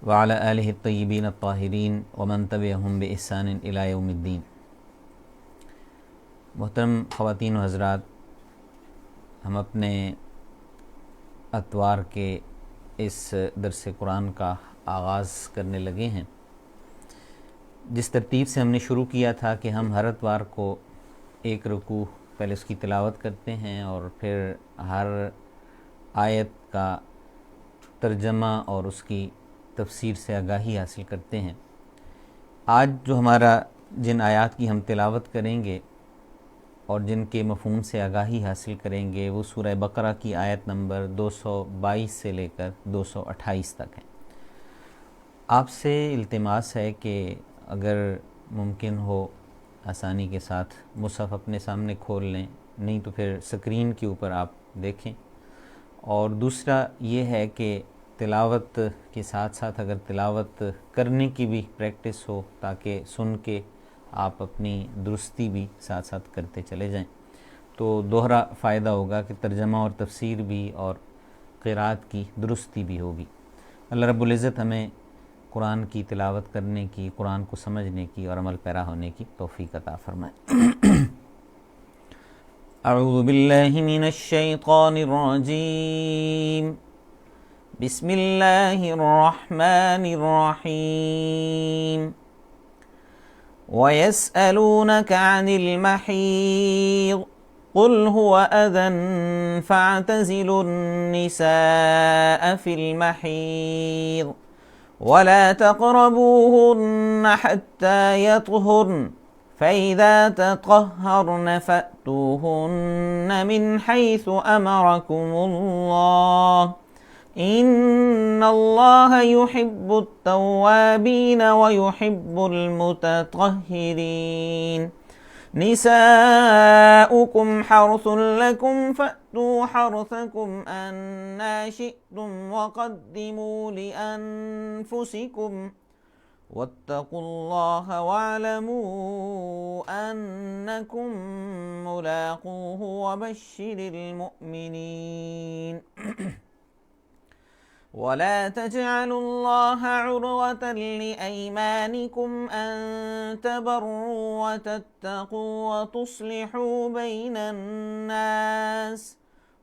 وعلی آلہ الطیبین الطاہرین ومن تبعہم بإحسان الی یوم الدین۔ محترم خواتین و حضرات، ہم اپنے اتوار کے اس درس قرآن کا آغاز کرنے لگے ہیں۔ جس ترتیب سے ہم نے شروع کیا تھا کہ ہم ہر اتوار کو ایک رکوع پہلے اس کی تلاوت کرتے ہیں اور پھر ہر آیت کا ترجمہ اور اس کی تفسیر سے آگاہی حاصل کرتے ہیں۔ آج جو ہمارا جن آیات کی ہم تلاوت کریں گے اور جن کے مفہوم سے آگاہی حاصل کریں گے وہ سورہ بقرہ کی آیت نمبر 222 سے لے کر 228 تک ہے۔ آپ سے التماس ہے کہ اگر ممکن ہو آسانی کے ساتھ مصحف اپنے سامنے کھول لیں، نہیں تو پھر سکرین کے اوپر آپ دیکھیں۔ اور دوسرا یہ ہے کہ تلاوت کے ساتھ ساتھ اگر تلاوت کرنے کی بھی پریکٹس ہو تاکہ سن کے آپ اپنی درستی بھی ساتھ ساتھ کرتے چلے جائیں تو دوہرا فائدہ ہوگا کہ ترجمہ اور تفسیر بھی اور قرأت کی درستی بھی ہوگی۔ اللہ رب العزت ہمیں قرآن کی تلاوت کرنے کی، قرآن کو سمجھنے کی اور عمل پیرا ہونے کی توفیق عطا فرمائے۔ اعوذ باللہ من الشیطان الرجیم، بسم اللہ الرحمن الرحیم۔ وَيَسْأَلُونَكَ عَنِ الْمَحِيضِ قُلْ هُوَ أَذًى فَاعْتَزِلُوا النِّسَاءَ فِي الْمَحِيضِ وَلَا تَقْرَبُوهُنَّ حَتَّى يَطْهُرْنَ فَإِذَا تَطَهَّرْنَ فَأْتُوهُنَّ مِنْ حَيْثُ أَمَرَكُمُ اللَّهُ إِنَّ اللَّهَ يُحِبُّ التَّوَّابِينَ وَيُحِبُّ الْمُتَطَهِّرِينَ۔ نِسَاؤُكُمْ حَرْثٌ لَكُمْ فَأْتُوا حَرْثَكُمْ أَنَّا شِئْتُمْ وَقَدِّمُوا لِأَنفُسِكُمْ وَاتَّقُوا اللَّهَ وَاعْلَمُوا أَنَّكُمْ مُلَاقُوهُ وَبَشِّرِ الْمُؤْمِنِينَ۔ وَلَا تَجْعَلُوا اللَّهَ عُرْضَةً لِأَيْمَانِكُمْ أَن تَبَرُّوا وَتَتَّقُوا وَتُصْلِحُوا بَيْنَ النَّاسِ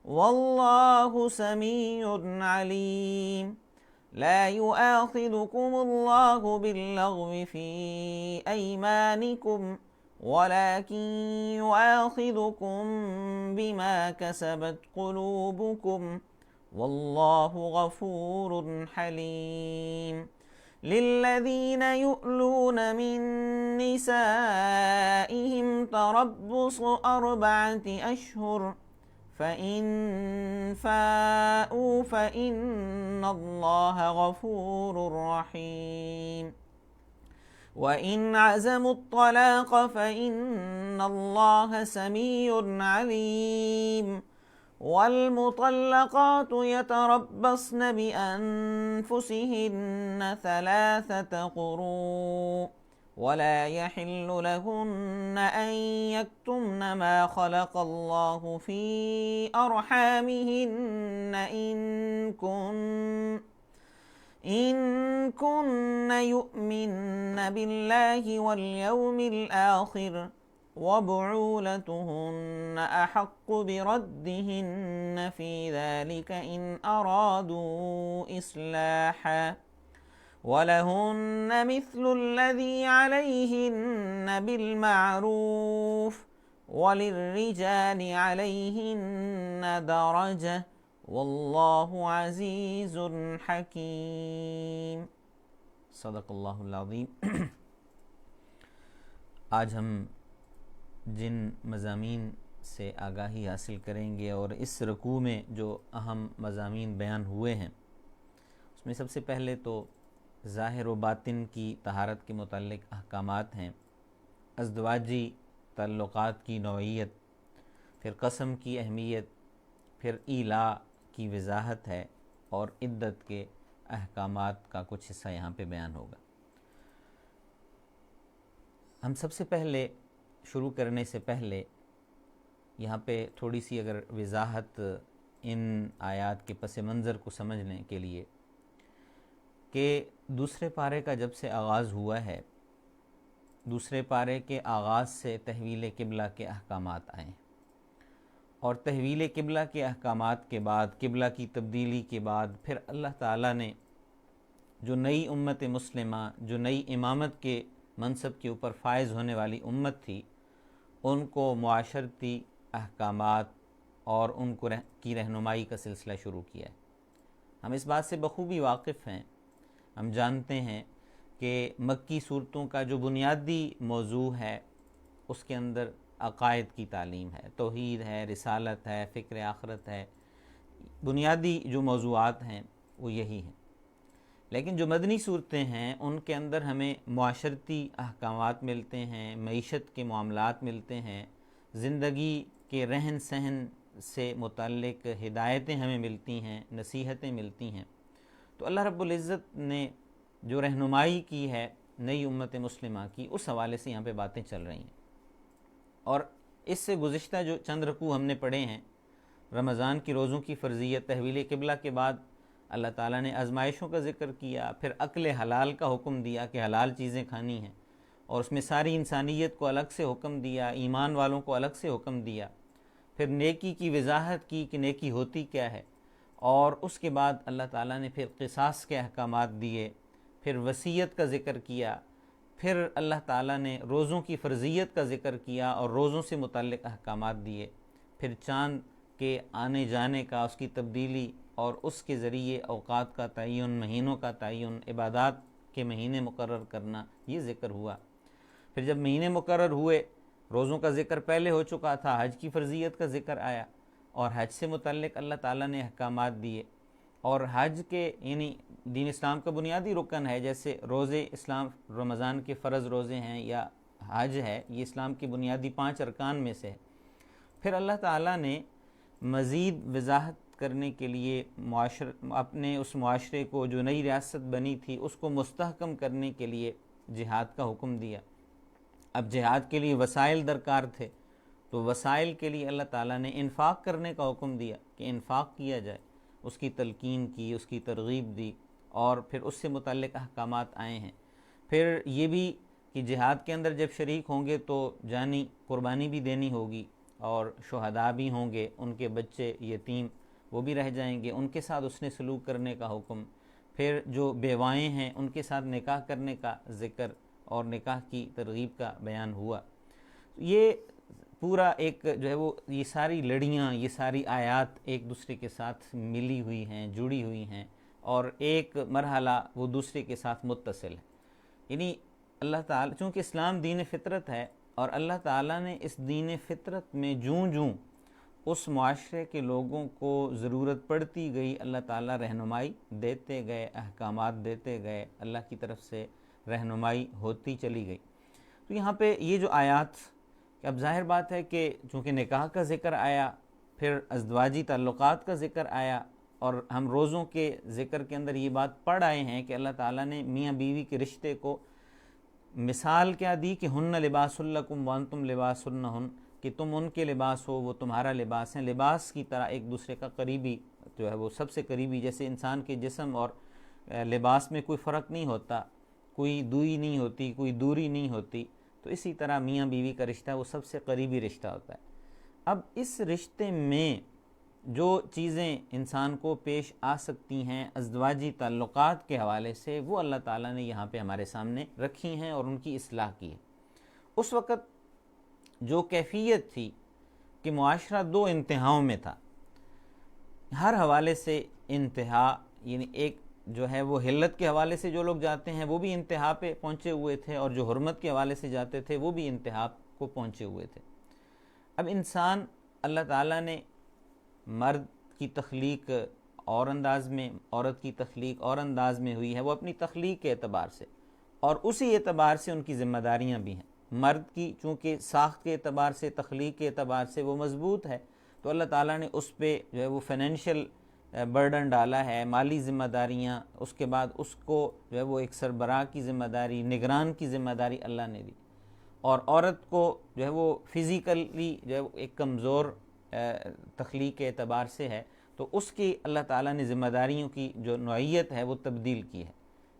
وَاللَّهُ سَمِيعٌ عَلِيمٌ۔ لا يؤاخذكم الله باللغو في أيمانكم ولكن يؤاخذكم بما كسبت قلوبكم والله غفور حليم۔ للذين يؤلون من نسائهم تربص 4 أشهر فإن فاءوا فإن الله غفور رحيم۔ وإن عزموا الطلاق فإن الله سميع عليم۔ والمطلقات يتربصن بأنفسهن 3 قروء ولا يحل لهن أن يكتمن ما خلق الله في أرحامهن إن كن يؤمن بالله واليوم الآخر وبعولتهن أحق بردهن في ذلك إن أرادوا إصلاحا وَلَهُنَّ مِثْلُ الَّذِي عَلَيْهِنَّ بِالْمَعْرُوفِ وَلِلرِّجَالِ عَلَيْهِنَّ دَرَجَةٌ وَاللَّهُ عَزِيزٌ حَكِيمٌ۔ صدق اللہ العظیم۔ آج ہم جن مضامین سے آگاہی حاصل کریں گے اور اس رکوع میں جو اہم مضامین بیان ہوئے ہیں اس میں سب سے پہلے تو ظاہر و باطن کی طہارت کے متعلق احکامات ہیں، ازدواجی تعلقات کی نوعیت، پھر قسم کی اہمیت، پھر ایلا کی وضاحت ہے اور عدت کے احکامات کا کچھ حصہ یہاں پہ بیان ہوگا۔ ہم سب سے پہلے شروع کرنے سے پہلے یہاں پہ تھوڑی سی اگر وضاحت ان آیات کے پس منظر کو سمجھنے کے لیے کہ دوسرے پارے کا جب سے آغاز ہوا ہے، دوسرے پارے کے آغاز سے تحویل قبلہ کے احکامات آئے ہیں، اور تحویل قبلہ کے احکامات کے بعد، قبلہ کی تبدیلی کے بعد، پھر اللہ تعالیٰ نے جو نئی امت مسلمہ، جو نئی امامت کے منصب کے اوپر فائز ہونے والی امت تھی، ان کو معاشرتی احکامات اور ان کو کی رہنمائی کا سلسلہ شروع کیا ہے۔ ہم اس بات سے بخوبی واقف ہیں، ہم جانتے ہیں کہ مکی صورتوں کا جو بنیادی موضوع ہے اس کے اندر عقائد کی تعلیم ہے، توحید ہے، رسالت ہے، فکر آخرت ہے، بنیادی جو موضوعات ہیں وہ یہی ہیں۔ لیکن جو مدنی صورتیں ہیں ان کے اندر ہمیں معاشرتی احکامات ملتے ہیں، معیشت کے معاملات ملتے ہیں، زندگی کے رہن سہن سے متعلق ہدایتیں ہمیں ملتی ہیں، نصیحتیں ملتی ہیں۔ تو اللہ رب العزت نے جو رہنمائی کی ہے نئی امت مسلمہ کی، اس حوالے سے یہاں پہ باتیں چل رہی ہیں۔ اور اس سے گزشتہ جو چند رکوع ہم نے پڑھے ہیں، رمضان کی روزوں کی فرضیت، تحویل قبلہ کے بعد اللہ تعالیٰ نے آزمائشوں کا ذکر کیا، پھر اکل حلال کا حکم دیا کہ حلال چیزیں کھانی ہیں، اور اس میں ساری انسانیت کو الگ سے حکم دیا، ایمان والوں کو الگ سے حکم دیا، پھر نیکی کی وضاحت کی کہ نیکی ہوتی کیا ہے، اور اس کے بعد اللہ تعالیٰ نے پھر قصاص کے احکامات دیے، پھر وصیت کا ذکر کیا، پھر اللہ تعالیٰ نے روزوں کی فرضیت کا ذکر کیا اور روزوں سے متعلق احکامات دیے، پھر چاند کے آنے جانے کا، اس کی تبدیلی اور اس کے ذریعے اوقات کا تعین، مہینوں کا تعین، عبادات کے مہینے مقرر کرنا، یہ ذکر ہوا۔ پھر جب مہینے مقرر ہوئے، روزوں کا ذکر پہلے ہو چکا تھا، حج کی فرضیت کا ذکر آیا، اور حج سے متعلق اللہ تعالیٰ نے احکامات دیے، اور حج کے یعنی دین اسلام کا بنیادی رکن ہے، جیسے روزے اسلام رمضان کے فرض روزے ہیں یا حج ہے، یہ اسلام کی بنیادی 5 ارکان میں سے ہے۔ پھر اللہ تعالیٰ نے مزید وضاحت کرنے کے لیے اپنے اس معاشرے کو، جو نئی ریاست بنی تھی، اس کو مستحکم کرنے کے لیے جہاد کا حکم دیا۔ اب جہاد کے لیے وسائل درکار تھے، تو وسائل کے لیے اللہ تعالیٰ نے انفاق کرنے کا حکم دیا کہ انفاق کیا جائے، اس کی تلقین کی، اس کی ترغیب دی، اور پھر اس سے متعلق احکامات آئے ہیں۔ پھر یہ بھی کہ جہاد کے اندر جب شریک ہوں گے تو جانی قربانی بھی دینی ہوگی، اور شہداء بھی ہوں گے، ان کے بچے یتیم وہ بھی رہ جائیں گے، ان کے ساتھ اس نے سلوک کرنے کا حکم۔ پھر جو بیوائیں ہیں ان کے ساتھ نکاح کرنے کا ذکر اور نکاح کی ترغیب کا بیان ہوا۔ یہ پورا ایک جو ہے وہ یہ ساری لڑیاں، یہ ساری آیات ایک دوسرے کے ساتھ ملی ہوئی ہیں، جڑی ہوئی ہیں، اور ایک مرحلہ وہ دوسرے کے ساتھ متصل ہے۔ یعنی اللہ تعالیٰ، چونکہ اسلام دین فطرت ہے، اور اللہ تعالیٰ نے اس دین فطرت میں جوں اس معاشرے کے لوگوں کو ضرورت پڑتی گئی، اللہ تعالیٰ رہنمائی دیتے گئے، احکامات دیتے گئے، اللہ کی طرف سے رہنمائی ہوتی چلی گئی۔ تو یہاں پہ یہ جو آیات، اب ظاہر بات ہے کہ چونکہ نکاح کا ذکر آیا، پھر ازدواجی تعلقات کا ذکر آیا، اور ہم روزوں کے ذکر کے اندر یہ بات پڑھ آئے ہیں کہ اللہ تعالیٰ نے میاں بیوی کے رشتے کو مثال کیا دی کہ ہن لباس لکم وانتم لباس لہن، کہ تم ان کے لباس ہو، وہ تمہارا لباس ہیں۔ لباس کی طرح ایک دوسرے کا قریبی جو ہے وہ سب سے قریبی، جیسے انسان کے جسم اور لباس میں کوئی فرق نہیں ہوتا، کوئی دوئی نہیں ہوتی، کوئی دوری نہیں ہوتی، تو اسی طرح میاں بیوی کا رشتہ وہ سب سے قریبی رشتہ ہوتا ہے۔ اب اس رشتے میں جو چیزیں انسان کو پیش آ سکتی ہیں ازدواجی تعلقات کے حوالے سے، وہ اللہ تعالیٰ نے یہاں پہ ہمارے سامنے رکھی ہیں اور ان کی اصلاح کی ہے۔ اس وقت جو کیفیت تھی کہ معاشرہ 2 انتہاؤں میں تھا، ہر حوالے سے انتہا، یعنی ایک جو ہے وہ حلت کے حوالے سے جو لوگ جاتے ہیں وہ بھی انتہا پہ پہنچے ہوئے تھے، اور جو حرمت کے حوالے سے جاتے تھے وہ بھی انتہا کو پہنچے ہوئے تھے۔ اب انسان، اللہ تعالیٰ نے مرد کی تخلیق اور انداز میں، عورت کی تخلیق اور انداز میں ہوئی ہے، وہ اپنی تخلیق کے اعتبار سے، اور اسی اعتبار سے ان کی ذمہ داریاں بھی ہیں۔ مرد کی چونکہ ساخت کے اعتبار سے، تخلیق کے اعتبار سے وہ مضبوط ہے، تو اللہ تعالیٰ نے اس پہ جو ہے وہ فائنینشیل برڈن ڈالا ہے، مالی ذمہ داریاں، اس کے بعد اس کو جو ہے وہ ایک سربراہ کی ذمہ داری، نگران کی ذمہ داری اللہ نے دی، اور عورت کو جو ہے وہ فزیکلی جو ہے وہ ایک کمزور تخلیق کے اعتبار سے ہے، تو اس کی اللہ تعالیٰ نے ذمہ داریوں کی جو نوعیت ہے وہ تبدیل کی ہے۔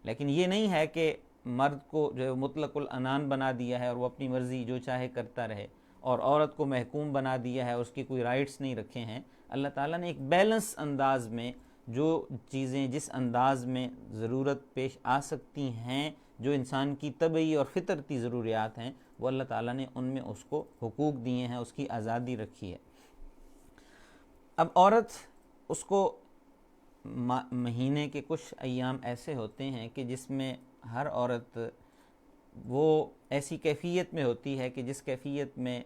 لیکن یہ نہیں ہے کہ مرد کو جو ہے مطلق العنان بنا دیا ہے اور وہ اپنی مرضی جو چاہے کرتا رہے، اور عورت کو محکوم بنا دیا ہے، اس کی کوئی رائٹس نہیں رکھے ہیں۔ اللہ تعالیٰ نے ایک بیلنس انداز میں جو چیزیں جس انداز میں ضرورت پیش آ سکتی ہیں، جو انسان کی طبعی اور فطرتی ضروریات ہیں، وہ اللہ تعالیٰ نے ان میں اس کو حقوق دیے ہیں، اس کی آزادی رکھی ہے۔ اب عورت، اس کو مہینے کے کچھ ایام ایسے ہوتے ہیں کہ جس میں ہر عورت وہ ایسی کیفیت میں ہوتی ہے کہ جس کیفیت میں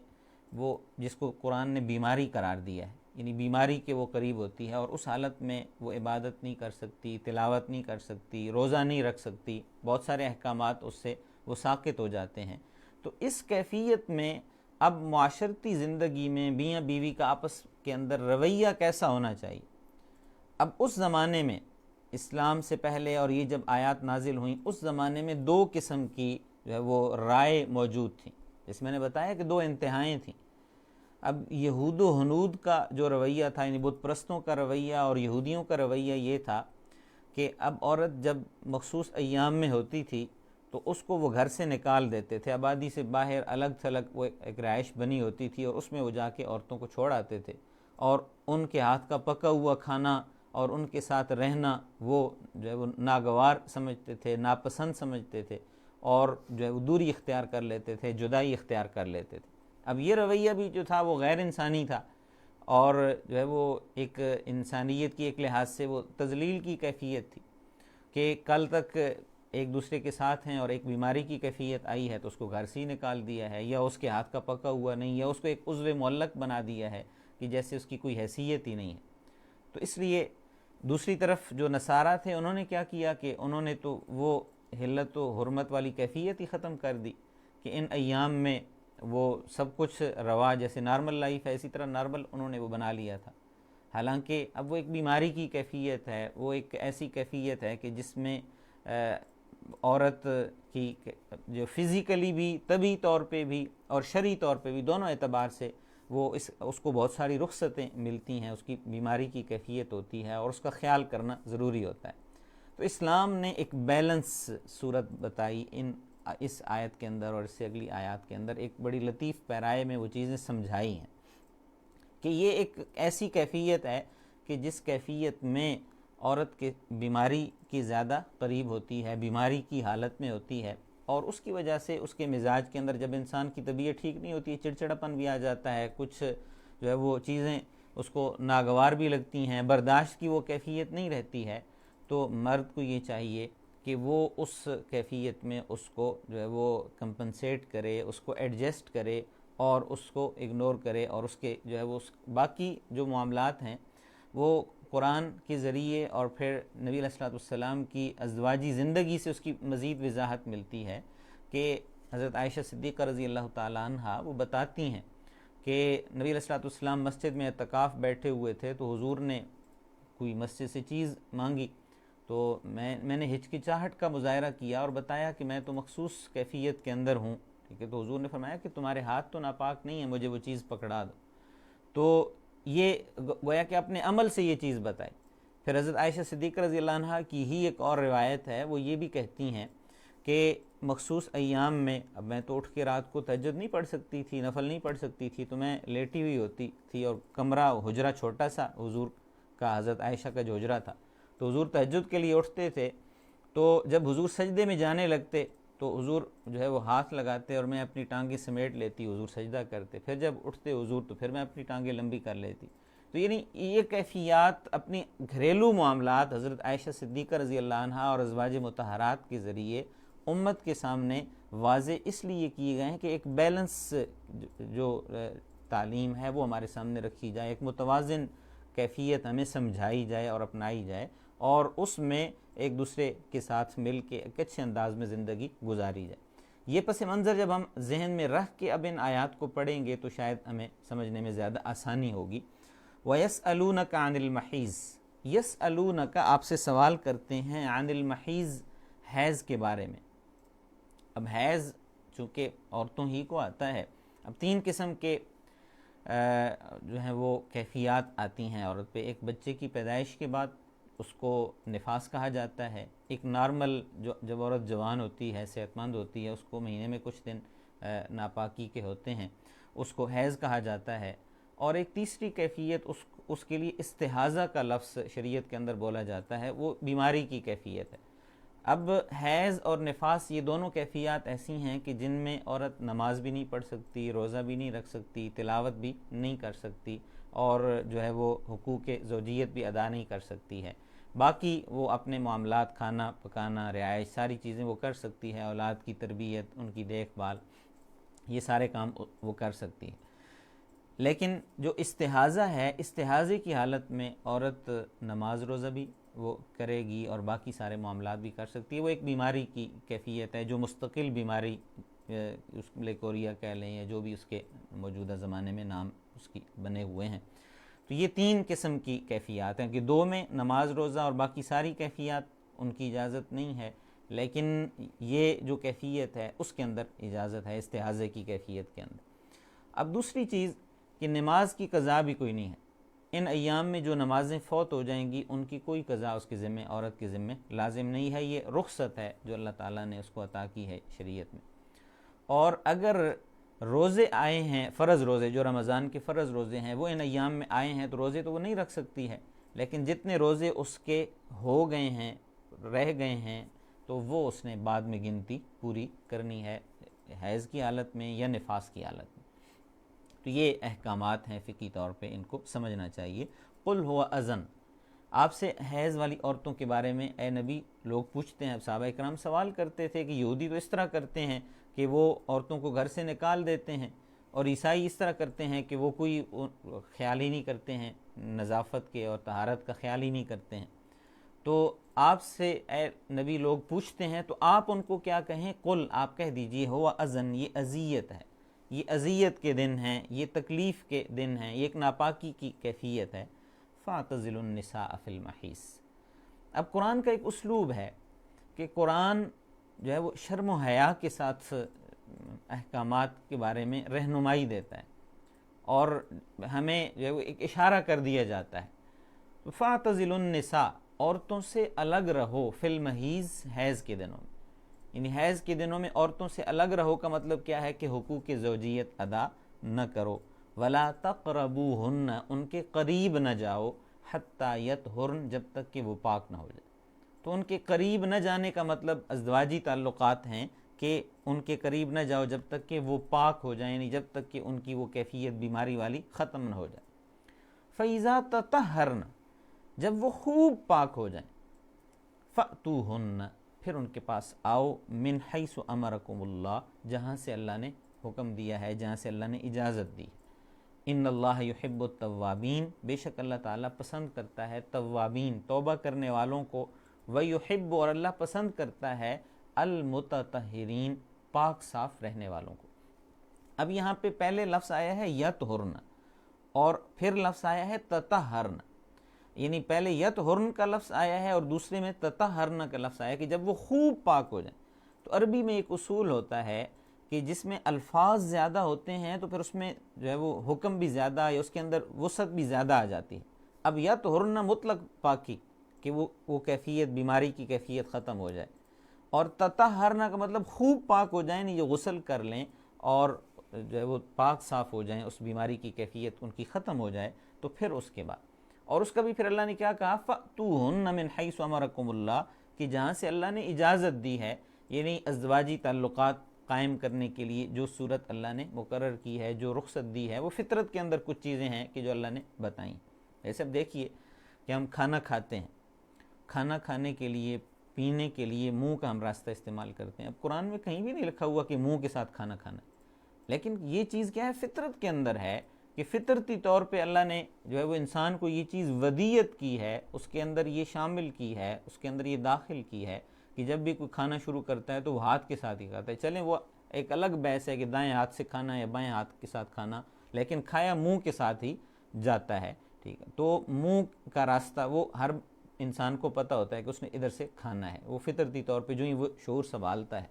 وہ، جس کو قرآن نے بیماری قرار دیا ہے، یعنی بیماری کے وہ قریب ہوتی ہے، اور اس حالت میں وہ عبادت نہیں کر سکتی، تلاوت نہیں کر سکتی، روزہ نہیں رکھ سکتی، بہت سارے احکامات اس سے وہ ساقط ہو جاتے ہیں۔ تو اس کیفیت میں اب معاشرتی زندگی میں میاں بیوی کا آپس کے اندر رویہ کیسا ہونا چاہیے؟ اب اس زمانے میں، اسلام سے پہلے اور یہ جب آیات نازل ہوئیں، اس زمانے میں دو قسم کی جو ہے وہ رائے موجود تھیں، جس میں نے بتایا کہ دو انتہائیں تھیں۔ اب یہود و ہنود کا جو رویہ تھا، یعنی بت پرستوں کا رویہ اور یہودیوں کا رویہ یہ تھا کہ اب عورت جب مخصوص ایام میں ہوتی تھی تو اس کو وہ گھر سے نکال دیتے تھے، آبادی سے باہر الگ تھلگ وہ ایک رہائش بنی ہوتی تھی، اور اس میں وہ جا کے عورتوں کو چھوڑ آتے تھے، اور ان کے ہاتھ کا پکا ہوا کھانا اور ان کے ساتھ رہنا وہ جو ہے وہ ناگوار سمجھتے تھے، ناپسند سمجھتے تھے، اور جو ہے وہ دوری اختیار کر لیتے تھے، جدائی اختیار کر لیتے تھے۔ اب یہ رویہ بھی جو تھا وہ غیر انسانی تھا، اور جو ہے وہ ایک انسانیت کی ایک لحاظ سے وہ تذلیل کی کیفیت تھی کہ کل تک ایک دوسرے کے ساتھ ہیں اور ایک بیماری کی کیفیت آئی ہے تو اس کو گھر سے ہی نکال دیا ہے، یا اس کے ہاتھ کا پکا ہوا نہیں، یا اس کو ایک عضو معلق بنا دیا ہے کہ جیسے اس کی کوئی حیثیت ہی نہیں ہے۔ تو اس لیے دوسری طرف جو نصارہ تھے، انہوں نے کیا کیا کہ انہوں نے تو وہ حلت و حرمت والی کیفیت ہی ختم کر دی کہ ان ایام میں وہ سب کچھ روا، جیسے نارمل لائف ہے اسی طرح نارمل انہوں نے وہ بنا لیا تھا۔ حالانکہ اب وہ ایک بیماری کی کیفیت ہے، وہ ایک ایسی کیفیت ہے کہ جس میں عورت کی جو فزیکلی بھی، طبی طور پہ بھی اور شرعی طور پہ بھی، دونوں اعتبار سے وہ اس کو بہت ساری رخصتیں ملتی ہیں، اس کی بیماری کی کیفیت ہوتی ہے، اور اس کا خیال کرنا ضروری ہوتا ہے۔ تو اسلام نے ایک بیلنس صورت بتائی اس آیت کے اندر، اور اس سے اگلی آیات کے اندر ایک بڑی لطیف پیرائے میں وہ چیزیں سمجھائی ہیں کہ یہ ایک ایسی کیفیت ہے کہ جس کیفیت میں عورت کے بیماری کی زیادہ قریب ہوتی ہے، بیماری کی حالت میں ہوتی ہے، اور اس کی وجہ سے اس کے مزاج کے اندر، جب انسان کی طبیعت ٹھیک نہیں ہوتی ہے، چڑچڑاپن بھی آ جاتا ہے، کچھ جو ہے وہ چیزیں اس کو ناگوار بھی لگتی ہیں، برداشت کی وہ کیفیت نہیں رہتی ہے، تو مرد کو یہ چاہیے کہ وہ اس کیفیت میں اس کو جو ہے وہ کمپنسیٹ کرے، اس کو ایڈجسٹ کرے، اور اس کو اگنور کرے، اور اس کے جو ہے وہ باقی جو معاملات ہیں وہ قرآن کے ذریعے اور پھر نبی علیہ الصلوۃ والسلام کی ازدواجی زندگی سے اس کی مزید وضاحت ملتی ہے کہ حضرت عائشہ صدیقہ رضی اللہ تعالیٰ عنہ وہ بتاتی ہیں کہ نبی علیہ الصلوۃ والسلام مسجد میں اعتکاف بیٹھے ہوئے تھے، تو حضور نے کوئی مسجد سے چیز مانگی، تو میں نے ہچکچاہٹ کا مظاہرہ کیا اور بتایا کہ میں تو مخصوص کیفیت کے اندر ہوں، ٹھیک ہے، تو حضور نے فرمایا کہ تمہارے ہاتھ تو ناپاک نہیں ہیں، مجھے وہ چیز پکڑا دو۔ تو یہ گویا کہ اپنے عمل سے یہ چیز بتائی۔ پھر حضرت عائشہ صدیقہ رضی اللہ عنہ کی ہی ایک اور روایت ہے، وہ یہ بھی کہتی ہیں کہ مخصوص ایام میں، اب میں تو اٹھ کے رات کو تہجد نہیں پڑھ سکتی تھی، نفل نہیں پڑھ سکتی تھی، تو میں لیٹی ہوئی ہوتی تھی، اور کمرہ حجرہ چھوٹا سا حضور کا، حضرت عائشہ کا جو حجرہ تھا، تو حضور تہجد کے لیے اٹھتے تھے، تو جب حضور سجدے میں جانے لگتے تو حضور جو ہے وہ ہاتھ لگاتے اور میں اپنی ٹانگیں سمیٹ لیتی، حضور سجدہ کرتے، پھر جب اٹھتے حضور تو پھر میں اپنی ٹانگیں لمبی کر لیتی۔ تو یعنی یہ کیفیات اپنی گھریلو معاملات حضرت عائشہ صدیقہ رضی اللہ عنہ اور ازواج مطہرات کے ذریعے امت کے سامنے واضح اس لیے کیے گئے ہیں کہ ایک بیلنس جو تعلیم ہے وہ ہمارے سامنے رکھی جائے، ایک متوازن کیفیت ہمیں سمجھائی جائے اور اپنائی جائے، اور اس میں ایک دوسرے کے ساتھ مل کے ایک اچھے انداز میں زندگی گزاری جائے۔ یہ پس منظر جب ہم ذہن میں رکھ کے اب ان آیات کو پڑھیں گے تو شاید ہمیں سمجھنے میں زیادہ آسانی ہوگی۔ وَيَسْأَلُونَكَ عَنِ الْمَحِيضِ، يَسْأَلُونَكَ آپ سے سوال کرتے ہیں، عن المحیض حیض کے بارے میں۔ اب حیض چونکہ عورتوں ہی کو آتا ہے، اب تین قسم کے جو ہیں وہ کیفیات آتی ہیں عورت پہ۔ ایک بچے کی پیدائش کے بعد اس کو نفاس کہا جاتا ہے۔ ایک نارمل جب عورت جوان ہوتی ہے، صحت مند ہوتی ہے، اس کو مہینے میں کچھ دن ناپاکی کے ہوتے ہیں، اس کو حیض کہا جاتا ہے۔ اور ایک تیسری کیفیت اس کے لیے استحاضہ کا لفظ شریعت کے اندر بولا جاتا ہے، وہ بیماری کی کیفیت ہے۔ اب حیض اور نفاس یہ دونوں کیفیات ایسی ہیں کہ جن میں عورت نماز بھی نہیں پڑھ سکتی، روزہ بھی نہیں رکھ سکتی، تلاوت بھی نہیں کر سکتی، اور جو ہے وہ حقوق زوجیت بھی ادا نہیں کر سکتی ہے۔ باقی وہ اپنے معاملات، کھانا پکانا، رہائش، ساری چیزیں وہ کر سکتی ہے، اولاد کی تربیت، ان کی دیکھ بھال، یہ سارے کام وہ کر سکتی ہے۔ لیکن جو استحاضہ ہے، استحاضے کی حالت میں عورت نماز روزہ بھی وہ کرے گی اور باقی سارے معاملات بھی کر سکتی ہے۔ وہ ایک بیماری کی کیفیت ہے جو مستقل بیماری، اس لیکوریا کہہ لیں یا جو بھی اس کے موجودہ زمانے میں نام اس کی بنے ہوئے ہیں۔ تو یہ 3 قسم کی کیفیات ہیں کہ 2 میں نماز روزہ اور باقی ساری کیفیات ان کی اجازت نہیں ہے، لیکن یہ جو کیفیت ہے اس کے اندر اجازت ہے، استحاضے کی کیفیت کے اندر۔ اب دوسری چیز کہ نماز کی قضا بھی کوئی نہیں ہے۔ ان ایام میں جو نمازیں فوت ہو جائیں گی ان کی کوئی قضا اس کے ذمہ، عورت کے ذمہ لازم نہیں ہے، یہ رخصت ہے جو اللہ تعالیٰ نے اس کو عطا کی ہے شریعت میں۔ اور اگر روزے آئے ہیں، فرض روزے جو رمضان کے فرض روزے ہیں، وہ ان ایام میں آئے ہیں تو روزے تو وہ نہیں رکھ سکتی ہے، لیکن جتنے روزے اس کے ہو گئے ہیں، رہ گئے ہیں، تو وہ اس نے بعد میں گنتی پوری کرنی ہے، حیض کی حالت میں یا نفاس کی حالت میں۔ تو یہ احکامات ہیں فقہی طور پہ، ان کو سمجھنا چاہیے۔ قل هو اذن، آپ سے حیض والی عورتوں کے بارے میں اے نبی لوگ پوچھتے ہیں، صحابہ کرام سوال کرتے تھے کہ یہودی تو اس طرح کرتے ہیں کہ وہ عورتوں کو گھر سے نکال دیتے ہیں، اور عیسائی اس طرح کرتے ہیں کہ وہ کوئی خیال ہی نہیں کرتے ہیں، نظافت کے اور طہارت کا خیال ہی نہیں کرتے ہیں۔ تو آپ سے اے نبی لوگ پوچھتے ہیں تو آپ ان کو کیا کہیں؟ قل، آپ کہہ دیجئے، ہوا اذن، یہ اذیت ہے، یہ اذیت کے دن ہیں، یہ تکلیف کے دن ہیں، یہ ایک ناپاکی کی کیفیت ہے۔ فاعتزلوا النساء فی المحیض۔ اب قرآن کا ایک اسلوب ہے کہ قرآن جو ہے وہ شرم و حیا کے ساتھ احکامات کے بارے میں رہنمائی دیتا ہے، اور ہمیں جو ہے وہ ایک اشارہ کر دیا جاتا ہے۔ فاعتزلوا النساء، عورتوں سے الگ رہو، فی المحیض، حیض کے دنوں میں، یعنی حیض کے دنوں میں عورتوں سے الگ رہو کا مطلب کیا ہے کہ حقوق زوجیت ادا نہ کرو۔ ولا تقربوہن، ان کے قریب نہ جاؤ، حتی یطہرن، جب تک کہ وہ پاک نہ ہو جائے۔ تو ان کے قریب نہ جانے کا مطلب ازدواجی تعلقات ہیں کہ ان کے قریب نہ جاؤ جب تک کہ وہ پاک ہو جائیں، یعنی جب تک کہ ان کی وہ کیفیت بیماری والی ختم نہ ہو جائے۔ فَإِذَا تَطَهَّرْنَ، جب وہ خوب پاک ہو جائیں، فَأْتُوهُنَّ، پھر ان کے پاس آؤ، من حیث امرکم اللہ، جہاں سے اللہ نے حکم دیا ہے، جہاں سے اللہ نے اجازت دی۔ ان اللہ یحب التوابین، بے شک اللہ تعالیٰ پسند کرتا ہے توابین، توبہ کرنے والوں کو، ویحب، اور اللہ پسند کرتا ہے المتطہرین، پاک صاف رہنے والوں کو۔ اب یہاں پہ پہلے لفظ آیا ہے یطہرن، اور پھر لفظ آیا ہے تطہرن، یعنی پہلے یطہرن کا لفظ آیا ہے اور دوسرے میں تطہرن کا لفظ آیا ہے کہ جب وہ خوب پاک ہو جائیں۔ تو عربی میں ایک اصول ہوتا ہے کہ جس میں الفاظ زیادہ ہوتے ہیں تو پھر اس میں جو ہے وہ حکم بھی زیادہ، یا اس کے اندر وسعت بھی زیادہ آ جاتی ہے۔ اب یطہرن مطلق پاکی، کہ وہ کیفیت، بیماری کی کیفیت ختم ہو جائے، اور تطہرن کا مطلب خوب پاک ہو جائیں، یہ غسل کر لیں اور جو ہے وہ پاک صاف ہو جائیں، اس بیماری کی کیفیت ان کی ختم ہو جائے، تو پھر اس کے بعد، اور اس کا بھی پھر اللہ نے کیا کہا، فَأْتُوهُنَّ مِنْ حَيْثُ أَمَرَكُمُ اللَّهُ، کہ جہاں سے اللہ نے اجازت دی ہے، یعنی ازدواجی تعلقات قائم کرنے کے لیے جو صورت اللہ نے مقرر کی ہے، جو رخصت دی ہے، وہ فطرت کے اندر کچھ چیزیں ہیں کہ جو اللہ نے بتائیں۔ ایسے اب دیکھیے کہ ہم کھانا کھاتے ہیں، کھانا کھانے کے لیے، پینے کے لیے منہ کا ہم راستہ استعمال کرتے ہیں۔ اب قرآن میں کہیں بھی نہیں لکھا ہوا کہ منہ کے ساتھ کھانا کھانا ہے، لیکن یہ چیز کیا ہے، فطرت کے اندر ہے کہ فطرتی طور پہ اللہ نے جو ہے وہ انسان کو یہ چیز ودیت کی ہے، اس کے اندر یہ شامل کی ہے، اس کے اندر یہ داخل کی ہے کہ جب بھی کوئی کھانا شروع کرتا ہے تو وہ ہاتھ کے ساتھ ہی کھاتا ہے۔ چلیں وہ ایک الگ بحث ہے کہ دائیں ہاتھ سے کھانا یا بائیں ہاتھ کے ساتھ کھانا، لیکن کھایا منہ کے ساتھ ہی جاتا ہے، ٹھیک ہے۔ تو منہ کا راستہ وہ ہر انسان کو پتہ ہوتا ہے کہ اس نے ادھر سے کھانا ہے، وہ فطرتی طور پہ جو ہی وہ شعور سنبھالتا ہے۔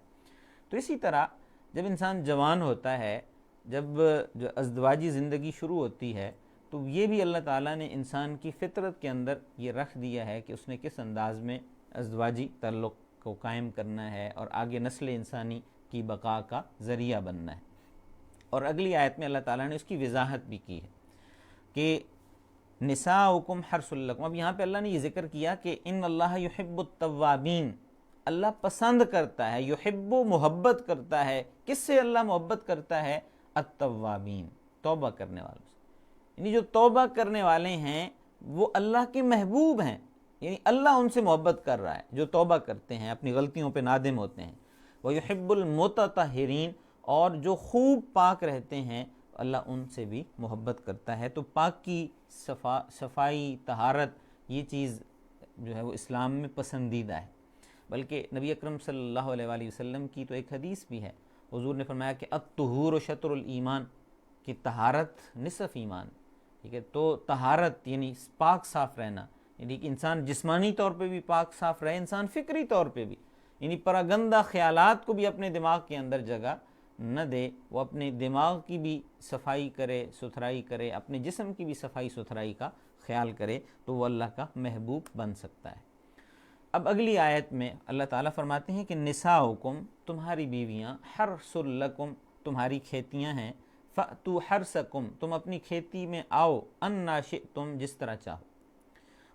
تو اسی طرح جب انسان جوان ہوتا ہے، جب جو ازدواجی زندگی شروع ہوتی ہے، تو تو یہ بھی اللہ تعالیٰ نے انسان کی فطرت کے اندر یہ رکھ دیا ہے کہ اس نے کس انداز میں ازدواجی تعلق کو قائم کرنا ہے اور آگے نسل انسانی کی بقا کا ذریعہ بننا ہے۔ اور اگلی آیت میں اللہ تعالیٰ نے اس کی وضاحت بھی کی ہے کہ نساؤکم حرث لکم۔ اب یہاں پہ اللہ نے یہ ذکر کیا کہ ان اللہ یحب التوابین، اللہ پسند کرتا ہے، یحب محبت کرتا ہے، کس سے اللہ محبت کرتا ہے؟ التوابین، توبہ کرنے والوں سے، یعنی جو توبہ کرنے والے ہیں وہ اللہ کے محبوب ہیں، یعنی اللہ ان سے محبت کر رہا ہے جو توبہ کرتے ہیں، اپنی غلطیوں پہ نادم ہوتے ہیں۔ وَيُحِبُّ الْمُتَطَہِّرِينَ، اور جو خوب پاک رہتے ہیں اللہ ان سے بھی محبت کرتا ہے۔ تو پاکی، صفائی، طہارت، یہ چیز جو ہے وہ اسلام میں پسندیدہ ہے۔ بلکہ نبی اکرم صلی اللہ علیہ وآلہ وسلم کی تو ایک حدیث بھی ہے، حضور نے فرمایا کہ الطہور شطر الایمان، کہ طہارت نصف ایمان، ٹھیک ہے۔ تو طہارت یعنی پاک صاف رہنا، یعنی کہ انسان جسمانی طور پہ بھی پاک صاف رہے، انسان فکری طور پہ بھی، یعنی پراگندہ خیالات کو بھی اپنے دماغ کے اندر جگہ نہ دے، وہ اپنے دماغ کی بھی صفائی کرے، ستھرائی کرے، اپنے جسم کی بھی صفائی ستھرائی کا خیال کرے، تو وہ اللہ کا محبوب بن سکتا ہے۔ اب اگلی آیت میں اللہ تعالیٰ فرماتے ہیں کہ نساؤکم، تمہاری بیویاں، حرث لکم، تمہاری کھیتیاں ہیں، فأتوا حرثکم، تم اپنی کھیتی میں آؤ، انا شئتم، جس طرح چاہو،